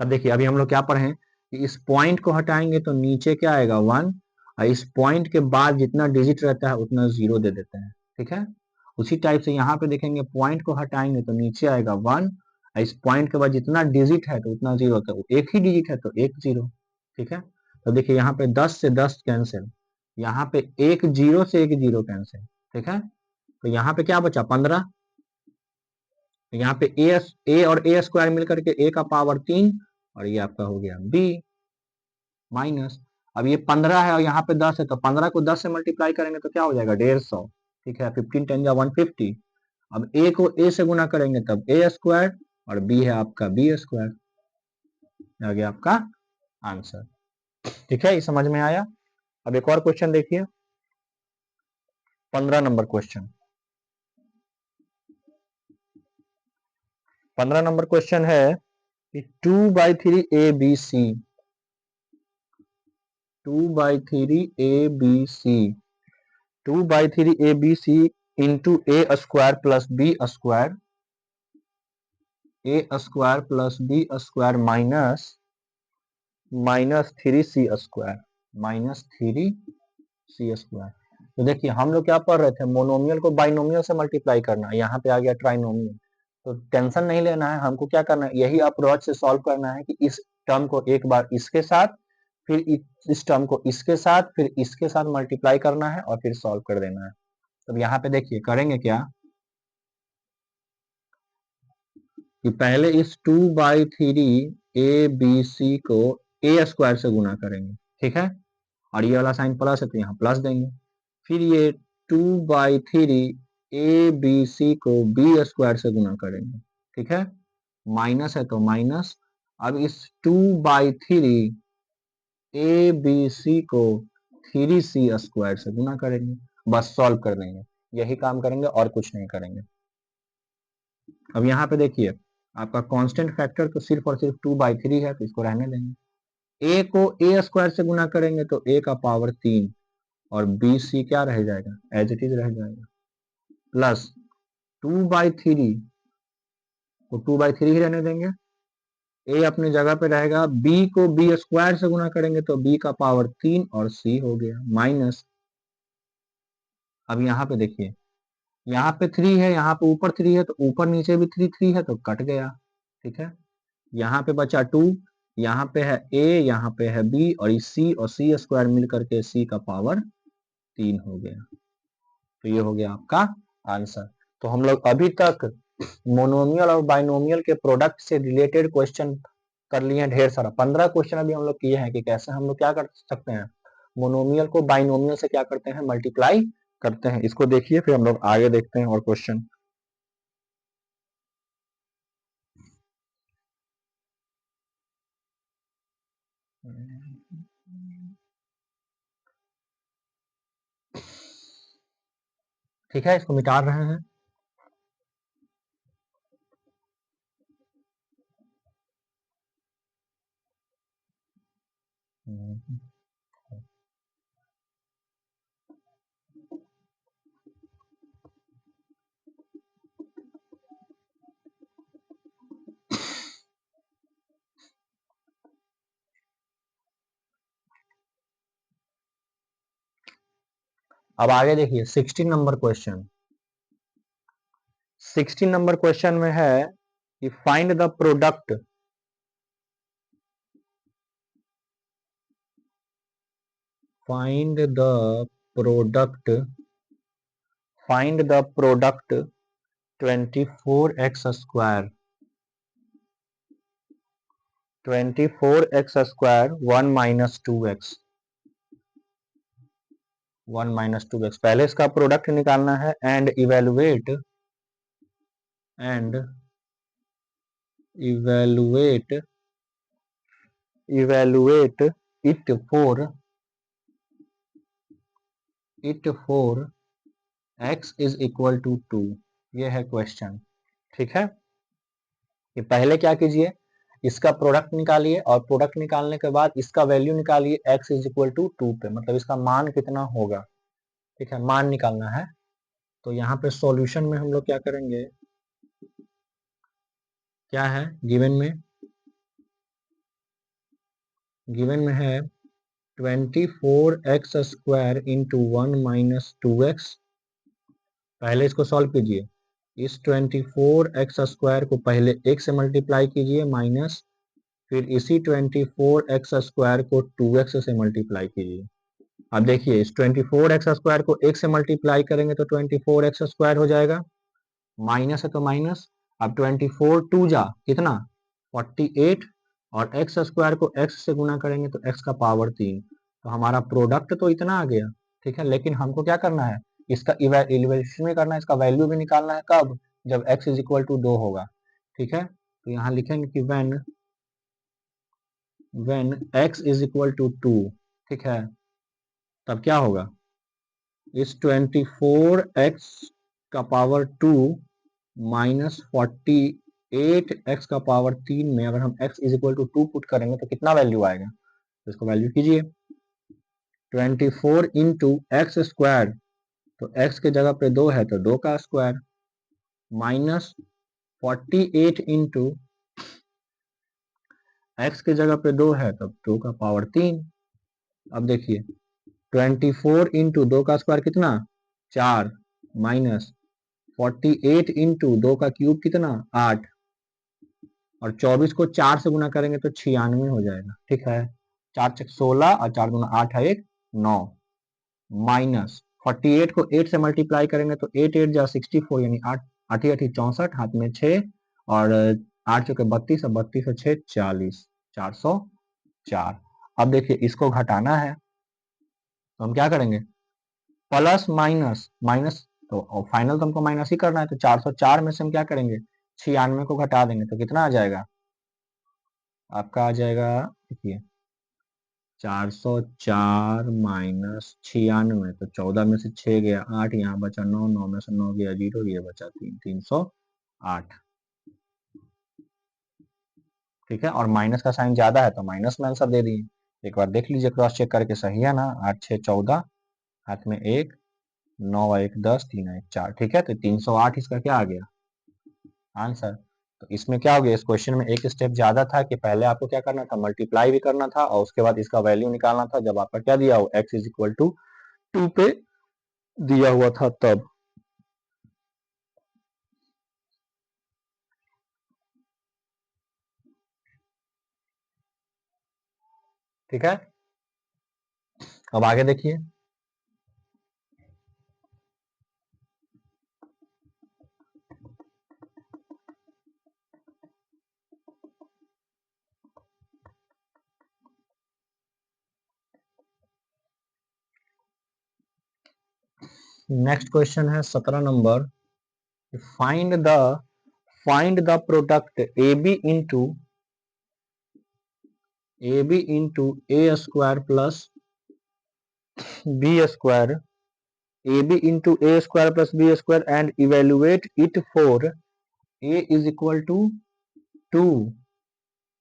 अब देखिए अभी हम लोग क्या पढ़े कि इस पॉइंट को हटाएंगे तो नीचे क्या आएगा 1 और इस पॉइंट के बाद जितना डिजिट रहता है उतना 0 दे देते हैं, ठीक है। उसी टाइप से यहाँ पे देखेंगे, पॉइंट को हटाएंगे तो नीचे आएगा 1, इस पॉइंट के बाद जितना डिजिट है तो उतना 0, तो एक ही डिजिट है तो 1 0, ठीक है। तो देखिए यहाँ पे 10 से 10 कैंसिल, यहाँ पे 1 0 से 1 0 कैंसिल, ठीक है। तो यहाँ पे क्या बचा 15, यहाँ पे ए और ए स्क्वायर मिलकर के ए का पावर 3 और ये आपका हो गया बी माइनस। अब ये 15 है और यहाँ पे 10 है, तो 15 को 10 से मल्टीप्लाई करेंगे तो क्या हो जाएगा 150, ठीक है। 15 10 जा 150। अब ए को ए से गुना करेंगे तब ए स्क्वायर और बी है आपका बी स्क्वायर, आ गया आपका आंसर, ठीक है। ये समझ में आया। अब एक और क्वेश्चन देखिए, 15 नंबर क्वेश्चन। 15 नंबर क्वेश्चन है कि 2/3 ABC, 2/3 ABC, 2/3 ABC into A square plus B square, A square plus B square minus 3c square, -3c square. तो देखिए हम लोग क्या पढ़ रहे थे, मोनोमियल को बाइनोमियल से मल्टीप्लाई करना, यहाँ पे आ गया ट्राइनोमियल। तो टेंशन नहीं लेना है, हमको क्या करना है, यही अप्रोच से सॉल्व करना है कि इस टर्म को एक बार इसके साथ, फिर इस टर्म को इसके साथ, फिर इसके साथ मल्टीप्लाई करना है और फिर सॉल्व कर देना है। तो यहाँ पे देखिए करेंगे क्या कि पहले इस 2/3 ABC को ए स्क्वायर से गुना करेंगे, ठीक है। और ये वाला साइन प्लस है तो यहाँ प्लस देंगे। फिर ये 2/3 ABC को बी स्क्वायर से गुना करेंगे, ठीक है। माइनस है तो माइनस। अब इस 2/3 ABC को 3c स्क्वायर से गुना करेंगे, बस सॉल्व कर देंगे। यही काम करेंगे और कुछ नहीं करेंगे। अब यहाँ पे देखिए आपका कांस्टेंट फैक्टर तो सिर्फ और सिर्फ 2/3 है, तो इसको रहने देंगे। ए को ए स्क्वायर से गुना करेंगे तो ए का पावर 3 और बी सी क्या रह जाएगा, एज इट इज रह जाएगा, प्लस 2/3 को 2/3 ही रहने देंगे। ए अपनी जगह पे रहेगा, बी को बी स्क्वायर से गुना करेंगे तो बी का पावर 3 और सी हो गया माइनस। अब यहाँ पे देखिए, यहाँ पे 3 है, यहाँ पे ऊपर 3 है, तो ऊपर नीचे भी 3 3 है तो कट गया, ठीक है। यहाँ पे बचा 2, यहाँ पे है ए, यहाँ पे है बी और सी और सी स्क्वायर मिल करके सी का पावर 3 हो गया। तो ये हो गया आपका आंसर। तो हम लोग अभी तक मोनोमियल और बाइनोमियल के प्रोडक्ट से रिलेटेड क्वेश्चन कर लिए हैं ढेर सारा। 15 क्वेश्चन अभी हम लोग किए हैं कि कैसे हम लोग क्या कर सकते हैं, मोनोमियल को बाइनोमियल से क्या करते हैं, मल्टीप्लाई करते हैं। इसको देखिए फिर हम लोग आगे देखते हैं और क्वेश्चन। ठीक है, इसको मिटा रहे हैं। अब आगे देखिए 16 नंबर क्वेश्चन। 16 नंबर क्वेश्चन में है कि find the product, find the product, find the product 24x square, 24x square 1 minus 2x, 1 minus 2x। पहले इसका प्रोडक्ट निकालना है and evaluate, and evaluate, evaluate it for, it for x is equal to 2। ये है question, ठीक है। कि पहले क्या कीजिए, इसका प्रोडक्ट निकालिए और प्रोडक्ट निकालने के बाद इसका वैल्यू निकालिए x इज इक्वल टू 2 पे, मतलब इसका मान कितना होगा, ठीक है, मान निकालना है। तो यहाँ पे सॉल्यूशन में हम लोग क्या करेंगे, क्या है गिवन में, गिवन में है 24x² इंटू 1 माइनस 2x। पहले इसको सॉल्व कीजिए। इस 24x² को पहले x से मल्टीप्लाई कीजिए माइनस, फिर इसी 24x² को 2x से मल्टीप्लाई कीजिए। अब देखिए इस 24x² को x से मल्टीप्लाई करेंगे तो 24x² हो जाएगा, माइनस है तो माइनस। अब 24 2 जा कितना 48, और x² को x से गुना करेंगे तो x का पावर 3। तो हमारा प्रोडक्ट तो इतना आ गया, ठीक है, लेकिन हमको क्या करना है, इसका इवैल्यूएशन भी करना है, इसका वैल्यू भी निकालना है। कब? जब x इज इक्वल टू 2 होगा, ठीक है। तो यहाँ लिखेंगे कि when x is equal to 2, ठीक है, तब क्या होगा, इस 24x का पावर 2 माइनस 48x का पावर 3 में अगर हम x is equal to 2 put करेंगे तो कितना वैल्यू आएगा, तो इसको वैल्यू कीजिए। 24 इंटू एक्स स्क्वायर, तो x के जगह पे 2 है तो 2 का स्क्वायर, माइनस 48 इंटू एक्स के जगह पे 2 है तब 2 का पावर 3। अब देखिए 24 इंटू 2 का स्क्वायर कितना 4, माइनस 48 इंटू 2 का क्यूब कितना 8, और 24 को 4 से गुना करेंगे तो 96 हो जाएगा, ठीक है। 4 चक 16 और 4 दूना 8 है 1 9, माइनस 48 को 8 से मल्टीप्लाई करेंगे तो 8 8 जा 64, यानी 8 8 8 64, हाथ में 6 और 8 चौके 32 और 32 और 6 40, 404। अब देखिए इसको घटाना है तो हम क्या करेंगे, प्लस माइनस माइनस, तो फाइनल तो हमको माइनस ही करना है, तो 404 में से हम क्या करेंगे 96 को घटा देंगे तो कितना आ जाएगा, आपका आ जाएगा, देखिए 404 माइनस 96, तो 14 में से 6 गया 8, यहाँ बचा 9, 9 में से 9 गया 0, ये बचा 3, 308, ठीक है। और माइनस का साइन ज्यादा है तो माइनस में आंसर दे दिए। एक बार देख लीजिए क्रॉस चेक करके, सही है ना, 8 6 14, हाथ में 1, 9 1 10, 3 1 4, ठीक है। तो 308 इसका क्या आ गया आंसर। तो इसमें क्या हो गया, इस क्वेश्चन में एक स्टेप ज्यादा था कि पहले आपको क्या करना था, मल्टीप्लाई भी करना था और उसके बाद इसका वैल्यू निकालना था, जब आपका क्या दिया हो x इज इक्वल टू 2 पे दिया हुआ था तब। ठीक है, अब आगे देखिए। नेक्स्ट क्वेश्चन है 17 number, find the product A B into A square plus B square, A B into A square plus B square and evaluate it for A is equal to 2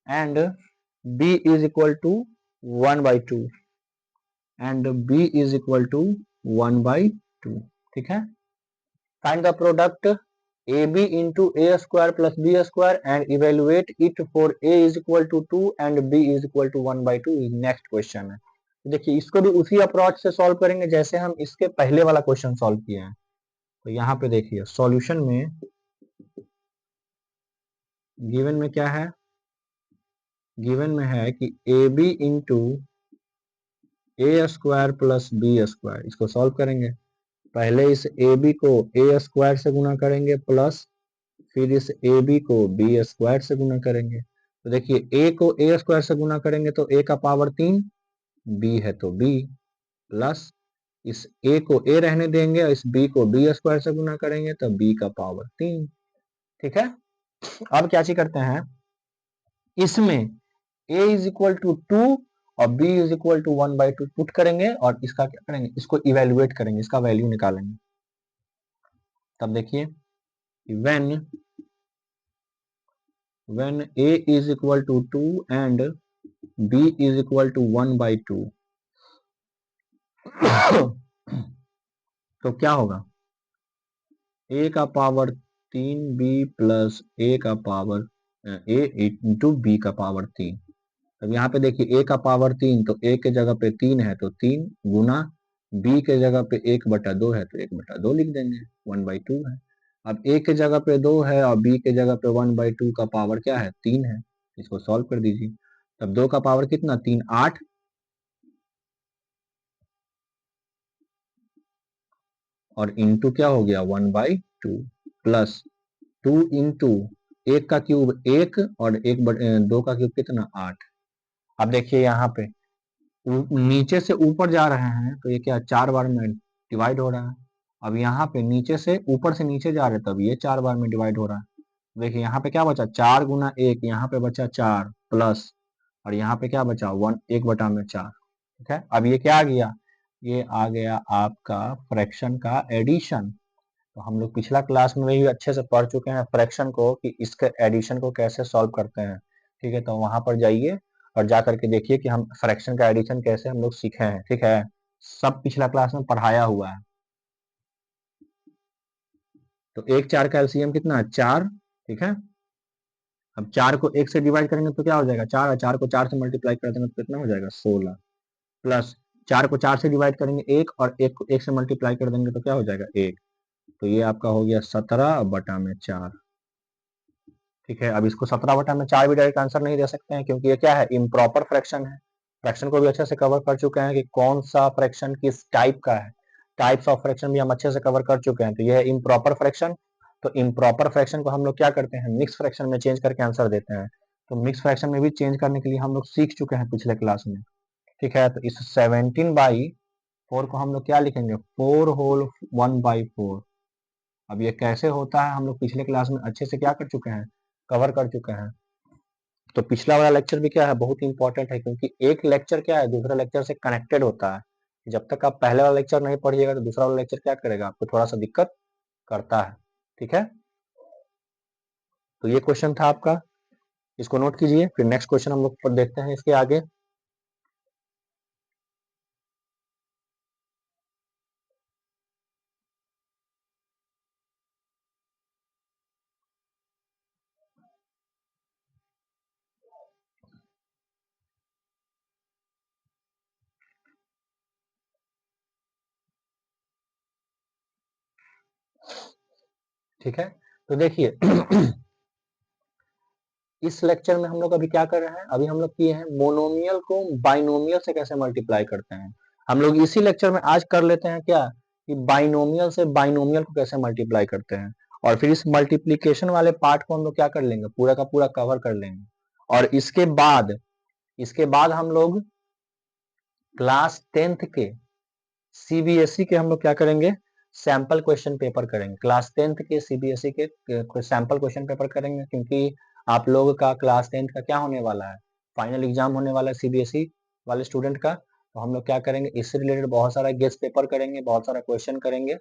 and b is equal to 1 by 2 and b is equal to 1 by 2, ठीक है। Find the product ab into a square plus b square and evaluate it for a is equal to 2 and b is equal to 1 by 2। Next question है, देखिए इसको भी उसी approach से solve करेंगे जैसे हम इसके पहले वाला क्वेश्चन सॉल्व किए हैं। तो यहाँ पे देखिए सॉल्यूशन में गिवन में क्या है, गिवन में है कि A B into A square plus B square, इसको सॉल्व करेंगे। पहले इस ए बी को ए स्क्वायर से गुना करेंगे प्लस फिर इस ए बी को बी स्क्वायर से गुना करेंगे। तो देखिए ए को ए स्क्वायर से गुना करेंगे तो ए का पावर 3, बी है तो बी, प्लस इस ए को ए रहने देंगे और इस बी को बी स्क्वायर से गुना करेंगे तो बी का पावर 3, ठीक है। अब क्या चीज करते हैं, इसमें a इज इक्वल टू 2 और b is equal to 1 by 2 put करेंगे और इसका क्या करेंगे, इसको इवेल्युएट करेंगे, इसका वैल्यू निकालेंगे। तब देखिए when a is equal to 2 and b is equal to 1 by 2 तो क्या होगा, a का पावर 3b प्लस a का पावर a इंटू b का पावर 3, अब यहाँ पे देखिए a का पावर 3, तो a के जगह पे 3 है तो 3 गुना b के जगह पे 1/2 है तो 1/2 लिख देंगे, 1/2 है। अब a के जगह पे 2 है और b के जगह पे 1/2 का पावर क्या है, 3 है। इसको सॉल्व कर दीजिए। तब 2 का पावर कितना, 3 8, और इंटू क्या हो गया 1/2 प्लस 2 इंटू 1 का क्यूब 1 और 2 का क्यूब कितना 8। अब देखिए यहाँ पे नीचे से ऊपर जा रहे हैं तो ये क्या 4 बार में डिवाइड हो रहा है। अब यहाँ पे नीचे से ऊपर से नीचे जा रहे हैं तब ये 4 बार में डिवाइड हो रहा है। देखिए यहाँ पे क्या बचा 4 गुना 1, यहाँ पे बचा 4 प्लस, और यहाँ पे क्या बचा 1/4। ठीक है, अब ये क्या आ गया, ये आ गया आपका फ्रैक्शन का एडिशन। तो हम लोग पिछला क्लास में भी अच्छे से पढ़ चुके हैं फ्रैक्शन को कि इसके एडिशन को कैसे सॉल्व करते हैं। ठीक है, तो वहां पर जाइए और जा करके देखिए कि हम फ्रैक्शन का एडिशन कैसे हम लोग सीखे हैं। ठीक है, सब पिछला क्लास में पढ़ाया हुआ है। तो 1 4 का एलसीएम कितना है 4। ठीक है, अब 4 को 1 से डिवाइड करेंगे तो क्या हो जाएगा 4, और 4 को 4 से मल्टीप्लाई कर देंगे तो कितना हो जाएगा 16, प्लस 4 को 4 से डिवाइड करेंगे 1, और 1 को 1 से मल्टीप्लाई कर देंगे तो क्या हो जाएगा 1। तो ये आपका हो गया 17/4। ठीक है, अब इसको 17/4 भी डायरेक्ट आंसर नहीं दे सकते हैं क्योंकि ये क्या है इम्प्रॉपर फ्रैक्शन है। फ्रैक्शन को भी अच्छे से कवर कर चुके हैं कि कौन सा फ्रैक्शन किस टाइप का है। टाइप्स ऑफ फ्रैक्शन भी हम अच्छे से कवर कर चुके हैं। तो ये है इम्प्रॉपर फ्रैक्शन। तो इम्प्रॉपर फ्रैक्शन को हम लोग क्या करते हैं मिक्स फ्रैक्शन में चेंज करके आंसर देते हैं। तो मिक्स फ्रैक्शन में भी चेंज करने के लिए हम लोग सीख चुके हैं पिछले क्लास में। ठीक है, तो इस 17/4 को हम लोग क्या लिखेंगे 4 होल 1/4। अब ये कैसे होता है हम लोग पिछले क्लास में अच्छे से क्या कर चुके हैं कवर कर चुके हैं। तो पिछला वाला लेक्चर भी क्या है बहुत इंपॉर्टेंट है क्योंकि एक लेक्चर क्या है दूसरे लेक्चर से कनेक्टेड होता है। जब तक आप पहले वाला लेक्चर नहीं पढ़िएगा तो दूसरा वाला लेक्चर क्या करेगा आपको थोड़ा सा दिक्कत करता है। ठीक है, तो ये क्वेश्चन था आपका, इसको नोट कीजिए। फिर नेक्स्ट क्वेश्चन हम लोग देखते हैं इसके आगे। ठीक है, तो देखिए इस लेक्चर में हम लोग अभी क्या कर रहे हैं, अभी हम लोग किए हैं मोनोमियल को बाइनोमियल से कैसे मल्टीप्लाई करते हैं। हम लोग इसी लेक्चर में आज कर लेते हैं क्या कि बाइनोमियल से बाइनोमियल को कैसे मल्टीप्लाई करते हैं, और फिर इस मल्टीप्लीकेशन वाले पार्ट को हम लोग क्या कर लेंगे पूरा का पूरा कवर कर लेंगे। और इसके बाद हम लोग क्लास 10th के सीबीएसई के हम लोग क्या करेंगे सैंपल क्वेश्चन पेपर करेंगे। क्लास 10th के सीबीएसई के सैंपल क्वेश्चन पेपर करेंगे क्योंकि आप लोगों का क्लास 10th का क्या होने वाला है फाइनल एग्जाम होने वाला है सीबीएसई वाले स्टूडेंट का। तो हम लोग क्या करेंगे इससे रिलेटेड बहुत सारा गेस्ट पेपर करेंगे, बहुत सारा क्वेश्चन करेंगे।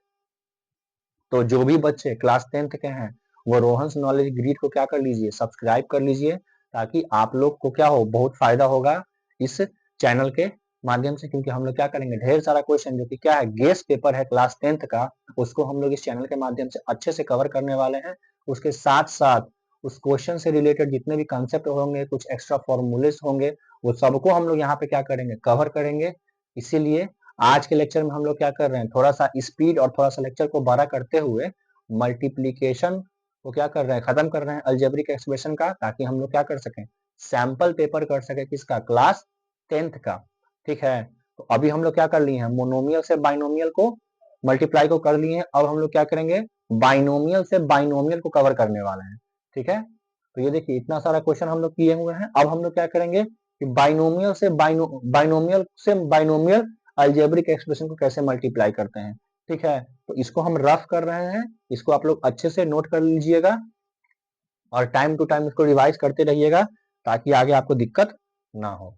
तो जो भी बच्चे क्लास 10th के हैं वो रोहन्स नॉलेज ग्रिड को क्या कर लीजिए सब्सक्राइब कर लीजिए, ताकि आप लोग को क्या हो बहुत फायदा होगा इस चैनल के माध्यम से। क्योंकि हम लोग क्या करेंगे ढेर सारा क्वेश्चन जो कि क्या है गेस्ट पेपर है क्लास 10th का, उसको हम लोग इस चैनल के माध्यम से अच्छे से कवर करने वाले हैं। उसके साथ साथ उस क्वेश्चन से रिलेटेड जितने भी कंसेप्ट होंगे कुछ एक्स्ट्रा फॉर्मूलेस होंगे वो सबको हम लोग यहाँ पे क्या करेंगे कवर करेंगे। इसीलिए आज के लेक्चर में हम लोग क्या कर रहे हैं थोड़ा सा स्पीड और थोड़ा सा लेक्चर को बड़ा करते हुए मल्टीप्लीकेशन को क्या कर रहे हैं खत्म कर रहे हैं अलजेब्रिक एक्सप्रेशन का, ताकि हम लोग क्या कर सकें सैंपल पेपर कर सके किसका क्लास 10th का। ठीक है, तो अभी हम लोग क्या कर लिए हैं मोनोमियल से बाइनोमियल को मल्टीप्लाई को कर लिए हैं। अब हम लोग क्या करेंगे बाइनोमियल से बाइनोमियल को कवर करने वाले हैं। ठीक है, तो ये देखिए इतना सारा क्वेश्चन हम लोग किए हुए हैं। अब हम लोग क्या करेंगे कि बाइनोमियल से बाइनोमियल अलजेब्रिक एक्सप्रेशन को कैसे मल्टीप्लाई करते हैं। ठीक है, तो इसको हम रफ कर रहे हैं, इसको आप लोग अच्छे से नोट कर लीजिएगा और टाइम टू टाइम इसको रिवाइज करते रहिएगा ताकि आगे आपको दिक्कत ना हो।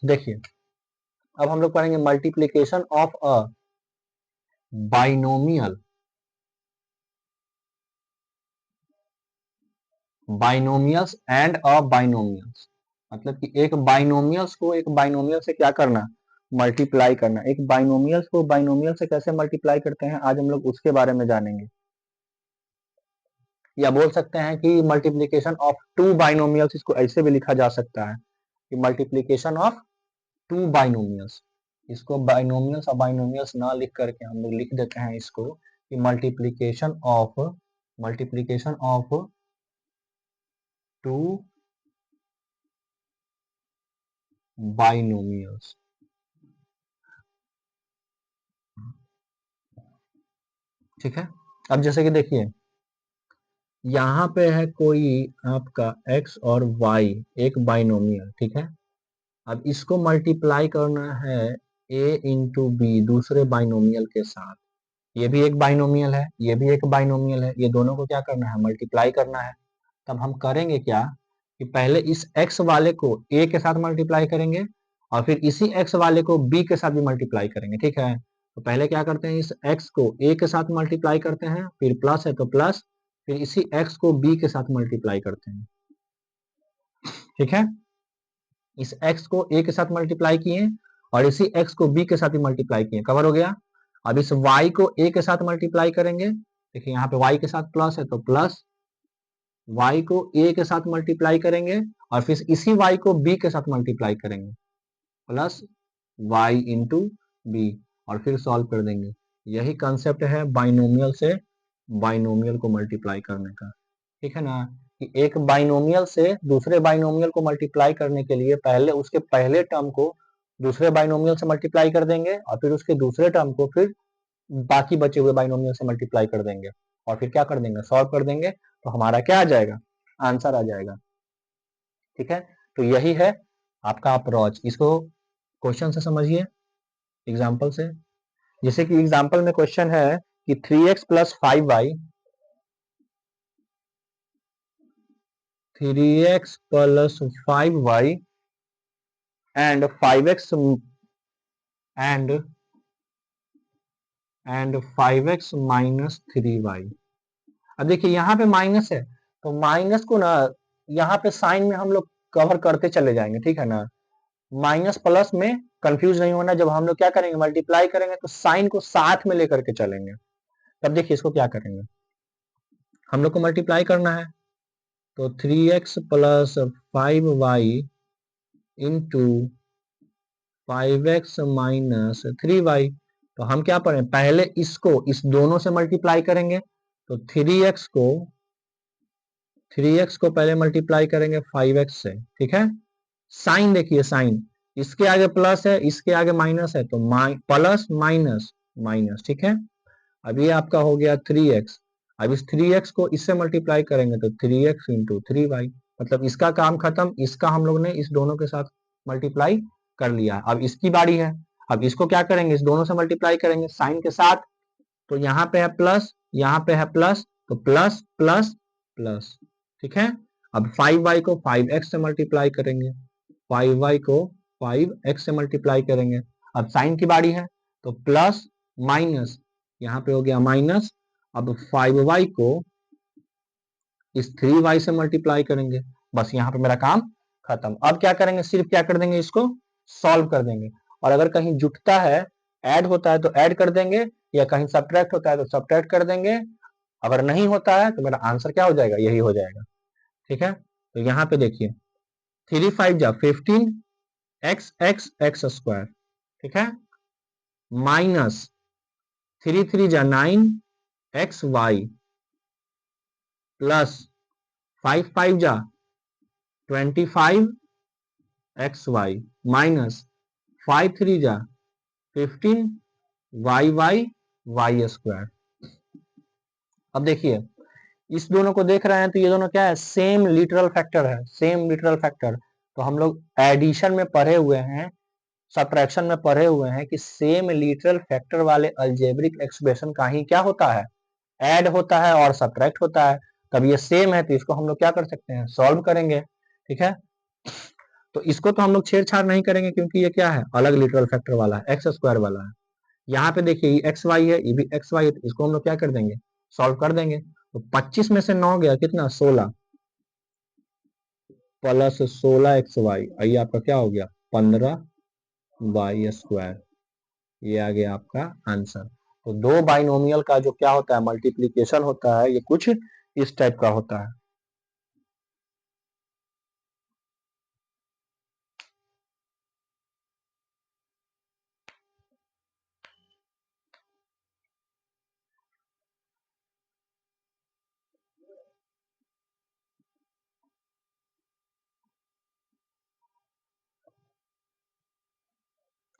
देखिए अब हम लोग पढ़ेंगे multiplication of a binomial binomials and a binomials, मतलब कि एक बाइनोमियल्स को एक बाइनोमियल से क्या करना, मल्टीप्लाई करना। एक बाइनोमियल्स को बाइनोमियल से कैसे मल्टीप्लाई करते हैं, आज हम लोग उसके बारे में जानेंगे। या बोल सकते हैं कि मल्टीप्लीकेशन ऑफ टू बाइनोमियल्स, इसको ऐसे भी लिखा जा सकता है कि मल्टीप्लीकेशन ऑफ टू बाइनोमियल्स। इसको बाइनोमियल्स और बाइनोमियल्स ना लिख करके हम लोग लिख देते हैं इसको कि मल्टीप्लीकेशन ऑफ टू बाइनोमियल्स। ठीक है, अब जैसे कि देखिए यहाँ पे है कोई आपका x और y, एक बाइनोमियल, ठीक है। अब इसको मल्टीप्लाई करना है a इंटू बी, दूसरे बाइनोमियल के साथ। ये भी एक बाइनोमियल है, ये भी एक बाइनोमियल है, ये दोनों को क्या करना है, मल्टीप्लाई करना है। तब हम करेंगे क्या कि पहले इस x वाले को a के साथ मल्टीप्लाई करेंगे और फिर इसी x वाले को b के साथ भी मल्टीप्लाई करेंगे, ठीक है। तो पहले क्या करते हैं, इस x को a के साथ मल्टीप्लाई करते हैं, फिर प्लस है तो प्लस, फिर इसी x को b के साथ मल्टीप्लाई करते हैं, ठीक है। इस x को a के साथ मल्टीप्लाई किए और इसी x को b के साथ भी मल्टीप्लाई किए, कवर हो गया। अब इस y को a के साथ मल्टीप्लाई करेंगे, देखिए यहाँ पे y के साथ प्लस है तो प्लस, y को a के साथ मल्टीप्लाई करेंगे और फिर इसी y को b के साथ मल्टीप्लाई करेंगे, प्लस y इंटू बी, और फिर सॉल्व कर देंगे। यही कंसेप्ट है बाइनोमियल से बाइनोमियल को मल्टीप्लाई करने का, ठीक है ना। कि एक बाइनोमियल से दूसरे बाइनोमियल को मल्टीप्लाई करने के लिए पहले उसके पहले टर्म को दूसरे बाइनोमियल से मल्टीप्लाई कर देंगे और फिर उसके दूसरे टर्म को फिर बाकी बचे हुए बाइनोमियल से मल्टीप्लाई कर देंगे और फिर क्या कर देंगे, सॉल्व कर देंगे, तो हमारा क्या आ जाएगा, आंसर आ जाएगा, ठीक है। तो यही है आपका अप्रोच, इसको क्वेश्चन से समझिए, एग्जाम्पल से। जैसे कि एग्जाम्पल में क्वेश्चन है कि 3x plus 5y, 3x plus 5y and 5x and 5x minus 3y। अब देखिए यहाँ पे माइनस है तो माइनस को ना यहाँ पे साइन में हम लोग कवर करते चले जाएंगे, ठीक है ना। माइनस प्लस में कंफ्यूज नहीं होना, जब हम लोग क्या करेंगे, मल्टीप्लाई करेंगे तो साइन को साथ में लेकर के चलेंगे। तब देखिए इसको क्या करेंगे, हम लोग को मल्टीप्लाई करना है, तो 3x plus 5y into 5x minus 3y। तो हम क्या करें, पहले इसको इस दोनों से मल्टीप्लाई करेंगे, तो 3x को पहले मल्टीप्लाई करेंगे 5x से, ठीक है। साइन देखिए, साइन इसके आगे प्लस है इसके आगे माइनस है तो प्लस माइनस माइनस, ठीक है। अब ये आपका हो गया 3x, अब इस 3x को इससे मल्टीप्लाई करेंगे तो 3x इंटू 3y, मतलब इसका काम खत्म, इसका हम लोग ने इस दोनों के साथ मल्टीप्लाई कर लिया। अब इसकी बारी है, अब इसको क्या करेंगे, इस दोनों से मल्टीप्लाई करेंगे साइन के साथ, तो यहाँ पे है प्लस यहाँ पे है प्लस, तो प्लस प्लस प्लस, ठीक है। अब 5y को 5x से मल्टीप्लाई करेंगे, 5y को 5x से मल्टीप्लाई करेंगे। अब साइन की बारी है तो प्लस माइनस, यहाँ पे हो गया माइनस। अब 5y को इस 3y से मल्टीप्लाई करेंगे, बस यहाँ पे मेरा काम खत्म। अब क्या करेंगे, सिर्फ क्या कर देंगे, इसको सॉल्व कर देंगे, और अगर कहीं जुटता है, ऐड होता है तो ऐड कर देंगे, या कहीं सब्ट्रैक्ट होता है तो सब्ट्रैक्ट कर देंगे। अगर नहीं होता है तो मेरा आंसर क्या हो जाएगा, यही हो जाएगा, ठीक है। तो यहाँ पे देखिए 3 5 जा 15 एक्स एक्स एक्स स्क्वायर, ठीक है, माइनस 3 3 जा 9 एक्स वाई, प्लस 5 5 जा 25 एक्स वाई, माइनस 5 3 जा 15 वाई वाई वाई स्क्वायर। अब देखिए इस दोनों को देख रहे हैं तो ये दोनों क्या है, सेम लिटरल फैक्टर है, सेम लिटरल फैक्टर। तो हम लोग एडिशन में पढ़े हुए हैं, सब्ट्रैक्शन में पढ़े हुए हैं कि सेम लिटरल फैक्टर वाले अलजेब्रिक एक्सप्रेशन का ही क्या होता है, ऐड होता है और सब्ट्रैक्ट होता है। तब ये सेम है तो इसको हम लोग क्या कर सकते हैं, सॉल्व करेंगे, ठीक है। तो इसको तो हम लोग छेड़छाड़ नहीं करेंगे क्योंकि ये क्या है, अलग लिटरल फैक्टर वाला है, एक्स स्क्वायर वाला है। यहाँ पे देखिए ये एक्स वाई है, ये भी एक्स वाई है, तो इसको हम लोग क्या कर देंगे, सॉल्व कर देंगे। तो 25 में से 9 गया कितना, 16, प्लस 16xy, ये आपका क्या हो गया 15y²। ये आ गया आपका आंसर। तो दो बाइनोमियल का जो क्या होता है मल्टीप्लीकेशन होता है, ये कुछ इस टाइप का होता है।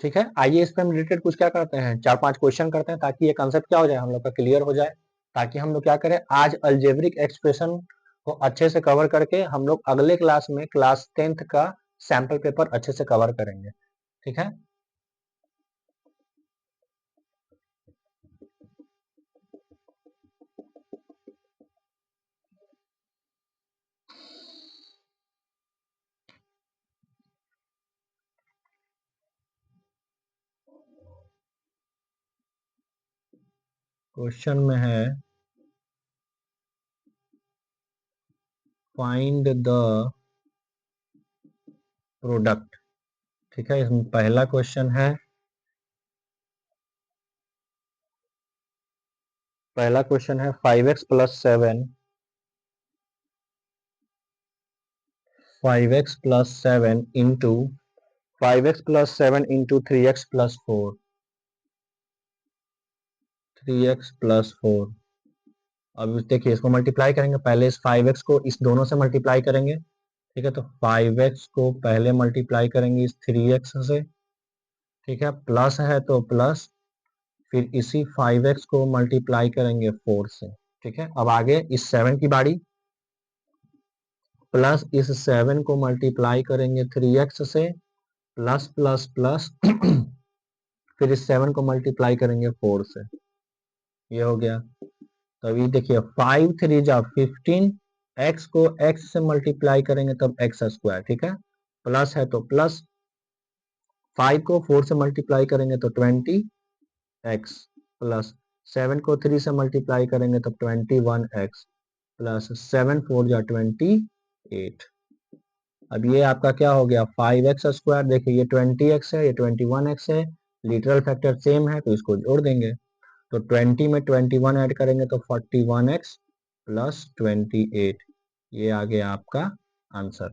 ठीक है, आइए इस पे हम रिलेटेड कुछ क्या करते हैं, 4-5 क्वेश्चन करते हैं, ताकि ये कंसेप्ट क्या हो जाए हम लोग का क्लियर हो जाए, ताकि हम लोग क्या करें आज अलजेब्रिक एक्सप्रेशन को अच्छे से कवर करके हम लोग अगले क्लास में क्लास 10th का सैंपल पेपर अच्छे से कवर करेंगे। ठीक है, क्वेश्चन में है फाइंड द प्रोडक्ट। ठीक है, इसमें पहला क्वेश्चन है, पहला क्वेश्चन है 5x plus 7, 5x plus 7 into 5x plus 7 into 3x plus 4, 3x plus 4। अब देखिए इसको मल्टीप्लाई करेंगे, पहले इस 5x को इस दोनों से मल्टीप्लाई करेंगे। ठीक है, तो 5x को पहले मल्टीप्लाई करेंगे इस 3x से। ठीक है, प्लस है तो प्लस, फिर इसी 5x को मल्टीप्लाई करेंगे 4 से। ठीक है, अब आगे इस 7 की बारी, प्लस इस 7 को मल्टीप्लाई करेंगे 3x से, प्लस प्लस प्लस फिर इस 7 को मल्टीप्लाई करेंगे 4 से। ये हो गया। तो अभी देखिए 5 3 जा 15, x को x से मल्टीप्लाई करेंगे तब x²। ठीक है, प्लस है तो प्लस, 5 को 4 से मल्टीप्लाई करेंगे तो 20x, प्लस 7 को 3 से मल्टीप्लाई करेंगे तब 21x, प्लस 7 4 जा 28। अब ये आपका क्या हो गया 5x²। देखिए ये 20x है, ये 21x है, लिटरल फैक्टर सेम है तो इसको जोड़ देंगे। तो 20 में 21 ऐड करेंगे तो 41x प्लस 28। ये आ गया आपका आंसर।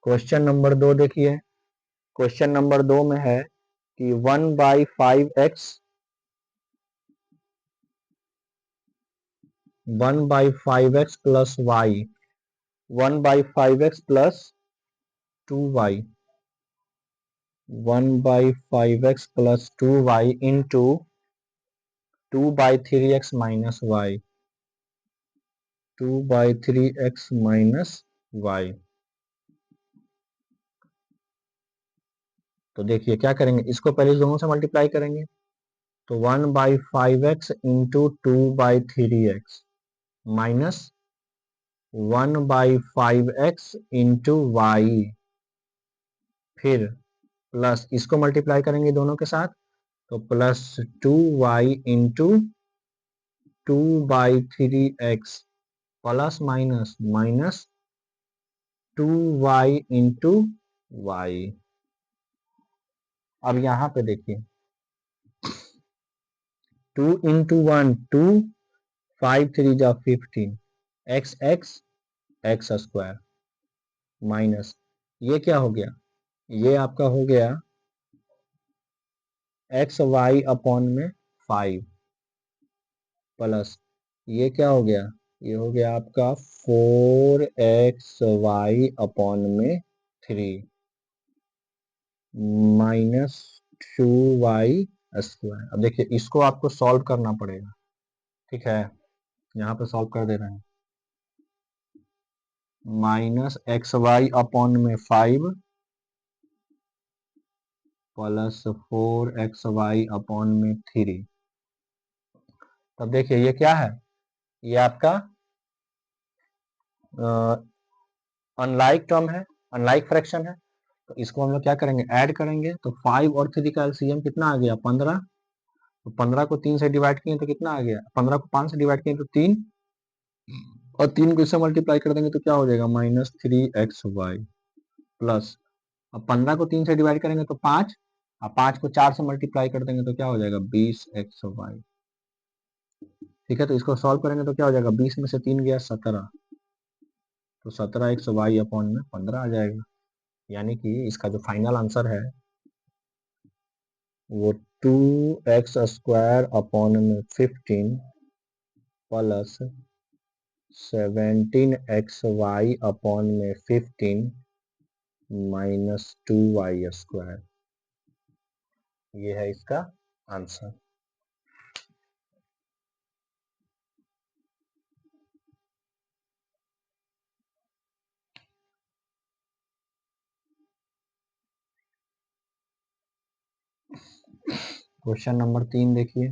क्वेश्चन नंबर 2 देखिए, क्वेश्चन नंबर 2 में है कि 1/5x 1/5x plus y, 1/5x plus 2y, 1/5x plus 2y into 2/3x minus y, 2/3x minus y। तो देखिए क्या करेंगे, इसको पहले इस दोनों से मल्टीप्लाई करेंगे, तो 1/5x into 2/3x minus 1/5x into Y, फिर प्लस इसको मल्टीप्लाई करेंगे दोनों के साथ, तो plus 2y into 2/3x plus minus minus 2y into Y. अब यहाँ पे देखिए 2 इंटू 1 2, 5 3 जा 15, x x x² माइनस ये क्या हो गया, ये आपका हो गया एक्स वाई अपॉन में 5, प्लस ये क्या हो गया, ये हो गया आपका 4xy अपॉन में 3 माइनस 2y²। अब देखिए इसको आपको सॉल्व करना पड़ेगा। ठीक है, यहाँ पे सॉल्व कर दे रहे हैं, माइनस xy अपॉन में 5 प्लस 4xy अपॉन में 3। तब देखिए ये क्या है, ये आपका अनलाइक टर्म है, अनलाइक फ्रैक्शन है। तो इसको हम लोग क्या करेंगे, ऐड करेंगे, तो 5 और 3 का एलसीएम कितना आ गया 15। तो 15 को 3 से डिवाइड किए तो कितना आ गया, 15 को 5 से डिवाइड किए तो 3, और 3 को इससे मल्टीप्लाई कर देंगे तो क्या हो जाएगा -3xy प्लस, अब 15 को 3 से डिवाइड करेंगे तो 5, अब 5 को 4 से मल्टीप्लाई कर देंगे तो क्या हो जाएगा 20xy। ठीक है, तो इसको सॉल्व करेंगे तो क्या हो जाएगा, 20 में से 3 गया 17, तो 17xy अपॉन में 15 आ जाएगा। यानी कि इसका जो फाइनल आंसर है वो 2x² अपॉन में 15 प्लस 17xy अपॉन में 15 माइनस 2y², ये है इसका आंसर। क्वेश्चन नंबर 3 देखिए,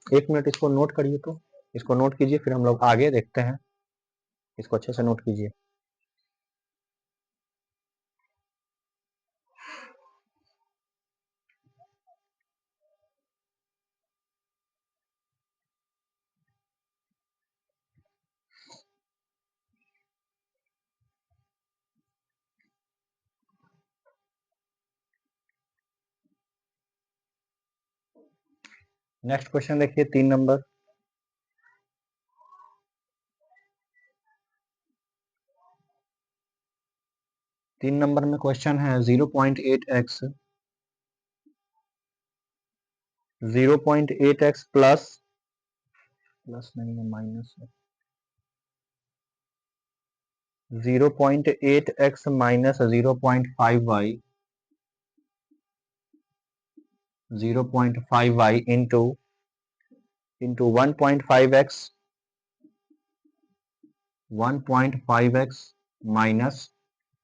एक मिनट इसको नोट करिए, तो इसको नोट कीजिए, फिर हम लोग आगे देखते हैं। इसको अच्छे से नोट कीजिए। नेक्स्ट क्वेश्चन देखिए 3 नंबर। तीन नंबर में क्वेश्चन है 0.8x 0.8x प्लस नहीं है, माइनस है, 0.8x minus 0.5y 0.5y into 1.5x minus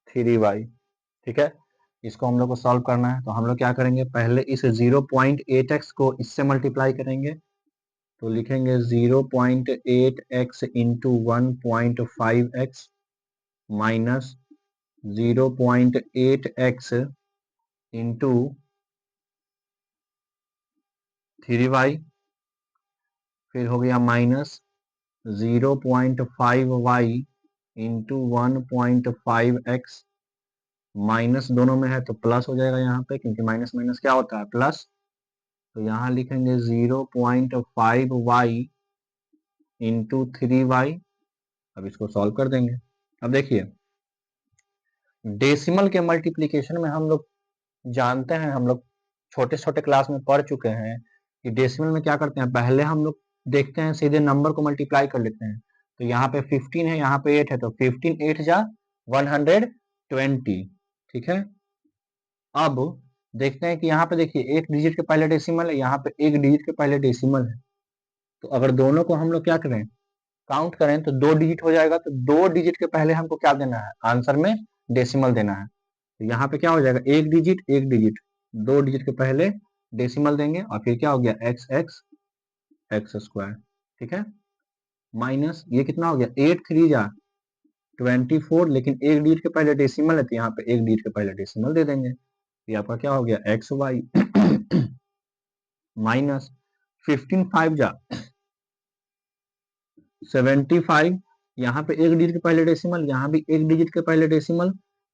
3y। ठीक है, इसको हम लोग को सॉल्व करना है, तो हम लोग क्या करेंगे, पहले इस 0.8x को इससे मल्टीप्लाई करेंगे, तो लिखेंगे 0.8x into 1.5x minus 0.8x into 3y, फिर हो गया minus 0.5y into 1.5x, minus दोनों में है तो प्लस हो जाएगा यहाँ पे, क्योंकि माइनस माइनस क्या होता है, प्लस। तो यहाँ लिखेंगे 0.5y इंटू 3y। अब इसको सॉल्व कर देंगे। अब देखिए, डेसिमल के मल्टीप्लिकेशन में हम लोग जानते हैं, हम लोग छोटे छोटे क्लास में पढ़ चुके हैं कि डेसिमल में क्या करते हैं, पहले हम लोग देखते हैं सीधे नंबर को मल्टीप्लाई कर लेते हैं। तो यहाँ पे 15 है, यहाँ पे 8 है, तो 15 8 जा 120। ठीक है, अब देखते हैं कि यहाँ पे देखिए एक डिजिट के पहले डेसिमल है, यहाँ पे एक डिजिट के पहले डेसिमल है। तो अगर दोनों को हम लोग क्या करें, काउंट करें, तो 2 डिजिट हो जाएगा, तो 2 डिजिट के पहले हमको क्या देना है, आंसर में डेसिमल देना है। तो यहाँ पे क्या हो जाएगा, एक डिजिट 2 डिजिट के पहले डेसिमल देंगे, और फिर क्या हो गया x² ठीक है, माइनस ये कितना हो गया 8 3 जा 24, लेकिन एक डिजिट के पहले डेसिमल है, तो यहाँ पे एक डिजिट के पहले डेसिमल दे देंगे। ये आपका क्या हो गया xy माइनस 15 5 जा 75, यहाँ पे एक डिजिट के पहले डेसिमल, यहाँ भी एक डिजिट के पहले डेसिमल,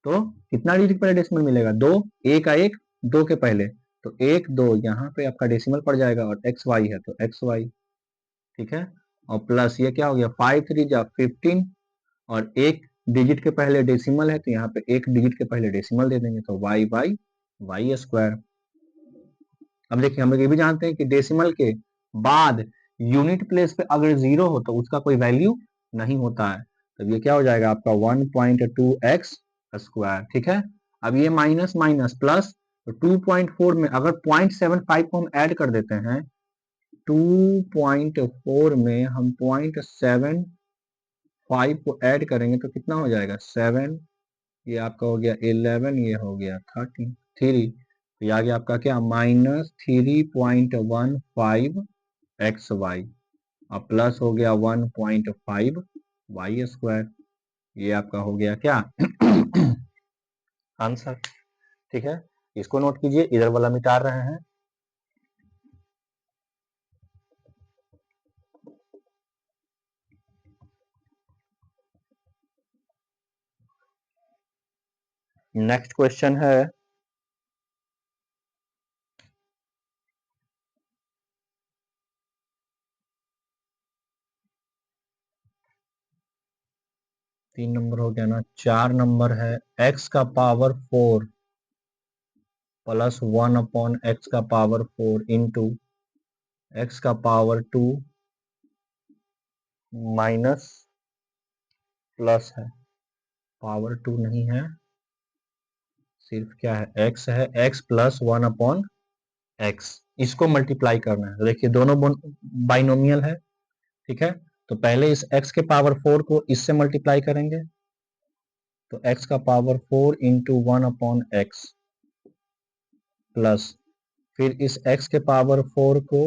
तो कितना डिजिट के पहले डेसिमल मिलेगा, 2, एक का एक 2 के पहले, तो 1 2 यहाँ पे आपका डेसिमल पड़ जाएगा, और xy है तो xy। ठीक है, और प्लस ये क्या हो गया 5 3 जा 15, और एक डिजिट के पहले डेसिमल है, तो यहाँ पे एक डिजिट के पहले डेसिमल दे देंगे, तो y² अब देखिए, हम लोग ये भी जानते हैं कि डेसिमल के बाद यूनिट प्लेस पे अगर 0 हो तो उसका कोई वैल्यू नहीं होता है। तो ये क्या हो जाएगा आपका 1.2x²। ठीक है, अब ये माइनस माइनस प्लस, तो 2.4 में अगर 0.75 को हम ऐड कर देते हैं, 2.4 में हम 0.75 को ऐड करेंगे तो कितना हो जाएगा 7, ये आपका हो गया 11, ये हो गया 3, तो ये आ गया आपका क्या -3.15xy, और प्लस हो गया 1.5y², ये आपका हो गया क्या आंसर। ठीक है, इसको नोट कीजिए, इधर वाला मिटा रहे हैं। नेक्स्ट क्वेश्चन है 3 नंबर हो गया ना, 4 नंबर है x का पावर 4 प्लस 1 अपॉन एक्स का पावर 4 इंटू एक्स का पावर 2 माइनस प्लस है, पावर 2 नहीं है, सिर्फ क्या है x है, x प्लस 1 अपॉन एक्स, इसको मल्टीप्लाई करना है। तो देखिए दोनों बाइनोमियल है, ठीक है। तो पहले इस x के पावर 4 को इससे मल्टीप्लाई करेंगे, तो x का power 4 into 1 upon x plus फिर इस x के पावर 4 को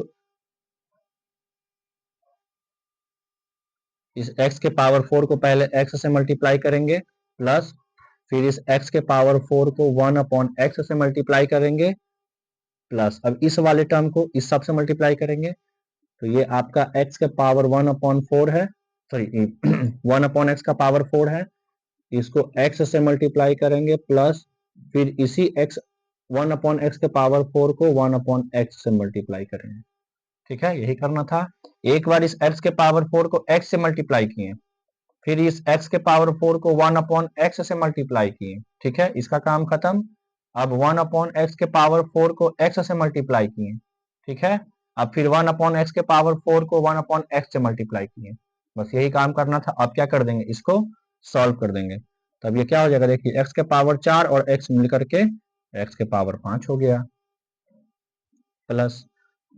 इस x के पावर 4 को पहले x से मल्टीप्लाई करेंगे प्लस फिर इस x के पावर 4 को 1 अपॉन एक्स से मल्टीप्लाई करेंगे प्लस अब इस वाले टर्म को इस सब से मल्टीप्लाई करेंगे, तो ये आपका x के पावर 1 अपॉन 4 है, सॉरी 1 अपॉन एक्स का पावर 4 है, इसको x से मल्टीप्लाई करेंगे प्लस फिर इसी x 1 अपॉन एक्स के पावर 4 को 1 अपॉन एक्स से मल्टीप्लाई करेंगे, ठीक है। यही करना था। एक बार इस x के पावर 4 को x से मल्टीप्लाई किए, फिर इस x के पावर 4 को 1 अपॉन एक्स से मल्टीप्लाई किए, ठीक है, इसका काम खत्म। अब 1 अपॉन एक्स के पावर 4 को x से मल्टीप्लाई किए, ठीक है, अब फिर 1 अपॉन एक्स के पावर 4 को 1 अपॉन एक्स से मल्टीप्लाई किए, बस यही काम करना था। अब क्या कर देंगे, इसको सॉल्व कर देंगे, तब ये क्या हो जाएगा, देखिए x के पावर 4 और x मिलकर के x के पावर 5 हो गया प्लस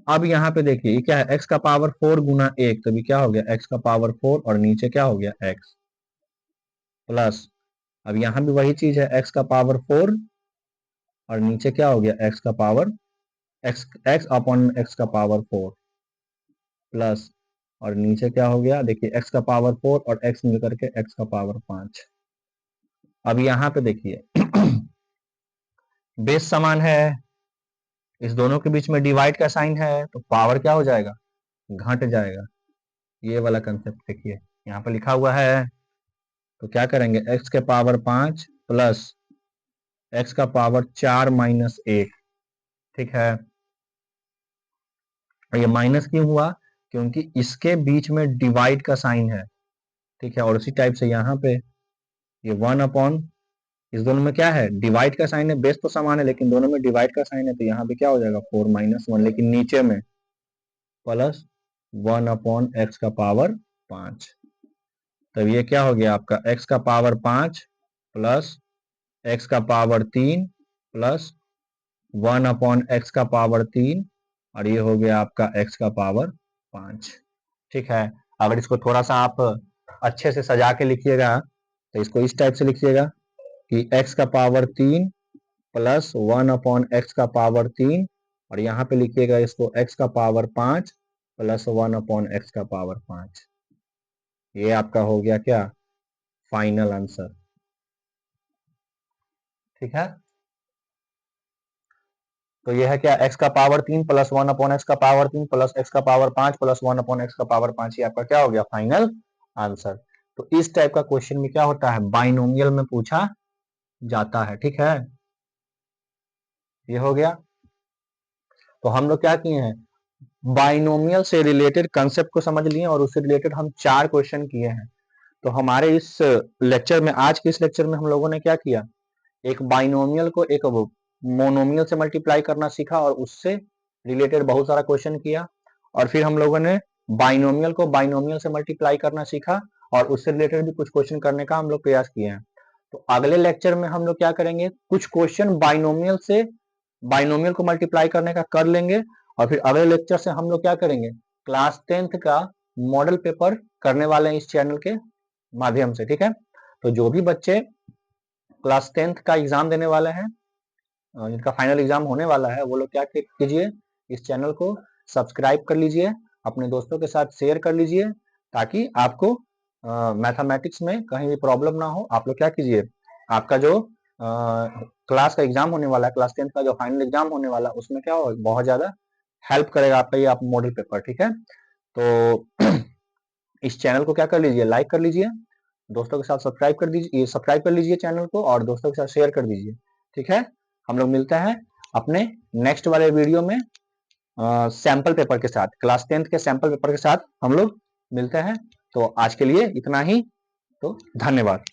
अब यहाँ पे देखिए ये क्या है, x का पावर 4 गुना 1, तो भी क्या हो गया x का पावर 4 और नीचे क्या हो गया x प्लस अब यहाँ भी वही चीज है, x का पावर 4 और नीचे क्या हो गया x का पावर x अपॉन x का पावर 4 प्लस और नीचे क्या हो गया, देखिए x का पावर 4 और x मिलकर के x का पावर 5। अब यहाँ पे देखिए बेस समान है, इस दोनों के बीच में डिवाइड का साइन है, तो पावर क्या हो जाएगा, घट जाएगा। ये वाला कंसेप्ट देखिए यहाँ पे लिखा हुआ है, तो क्या करेंगे x के पावर 5 प्लस x का पावर 4 माइनस 1, ठीक है। और ये माइनस क्यों हुआ, क्योंकि इसके बीच में डिवाइड का साइन है, ठीक है, और उसी टाइप से यहाँ पे ये 1 अपॉन इस दोनों में क्या है, डिवाइड का साइन है, बेस तो समान है लेकिन दोनों में डिवाइड का साइन है, तो यहाँ पे क्या हो जाएगा 4 माइनस 1, लेकिन नीचे में प्लस 1 अपॉन एक्स का पावर 5, तब ये क्या हो गया आपका x का पावर 5 प्लस x का पावर 3 प्लस 1 अपॉन एक्स का पावर 3 और ये हो गया आपका x का पावर 5, ठीक है। अगर इसको थोड़ा सा आप अच्छे से सजा के लिखिएगा तो इसको इस टाइप से लिखिएगा कि x का पावर 3 प्लस 1 अपॉन एक्स का पावर 3 और यहाँ पे लिखिएगा इसको x का पावर 5 प्लस 1 अपॉन एक्स का पावर 5। ये आपका हो गया क्या, फाइनल आंसर, ठीक है। तो ये है क्या, x का पावर 3 प्लस 1 अपॉन एक्स का पावर 3 प्लस x का पावर 5 प्लस 1 अपॉन एक्स का पावर 5, ये आपका क्या हो गया, फाइनल आंसर। तो इस टाइप का क्वेश्चन में क्या होता है, बाइनोमियल में पूछा जाता है, ठीक है। ये हो गया। तो हम लोग क्या किए हैं, बाइनोमियल से रिलेटेड कंसेप्ट को समझ लिए और उससे रिलेटेड हम 4 क्वेश्चन किए हैं। तो हमारे इस लेक्चर में, आज के इस लेक्चर में हम लोगों ने क्या किया, एक बाइनोमियल को एक मोनोमियल से मल्टीप्लाई करना सीखा और उससे रिलेटेड बहुत सारा क्वेश्चन किया, और फिर हम लोगों ने बाइनोमियल को बाइनोमियल से मल्टीप्लाई करना सीखा और उससे रिलेटेड भी कुछ क्वेश्चन करने का हम लोग प्रयास किए हैं। तो अगले लेक्चर में हम लोग क्या करेंगे, कुछ क्वेश्चन बाइनोमियल से बाइनोमियल को मल्टीप्लाई करने का कर लेंगे, और फिर अगले लेक्चर से हम लोग क्या करेंगे, क्लास 10th का मॉडल पेपर करने वाले हैं इस चैनल के माध्यम से, ठीक है। तो जो भी बच्चे क्लास 10th का एग्जाम देने वाले हैं, जिनका फाइनल एग्जाम होने वाला है, वो लोग क्या कीजिए, इस चैनल को सब्सक्राइब कर लीजिए, अपने दोस्तों के साथ शेयर कर लीजिए, ताकि आपको मैथमेटिक्स में कहीं भी प्रॉब्लम ना हो। आप लोग क्या कीजिए, आपका जो क्लास का एग्जाम होने वाला है, क्लास 10th का जो फाइनल एग्जाम होने वाला है, उसमें क्या हो, बहुत ज्यादा हेल्प करेगा आपका ये आप मॉडल पेपर, ठीक है। तो इस चैनल को क्या कर लीजिए, लाइक कर लीजिए, दोस्तों के साथ सब्सक्राइब कर दीजिए, सब्सक्राइब कर लीजिए चैनल को और दोस्तों के साथ शेयर कर दीजिए। ठीक है, हम लोग मिलते हैं अपने नेक्स्ट वाले वीडियो में सैंपल पेपर के साथ, क्लास 10th के सैंपल पेपर के साथ हम लोग मिलते हैं। तो आज के लिए इतना ही, तो धन्यवाद।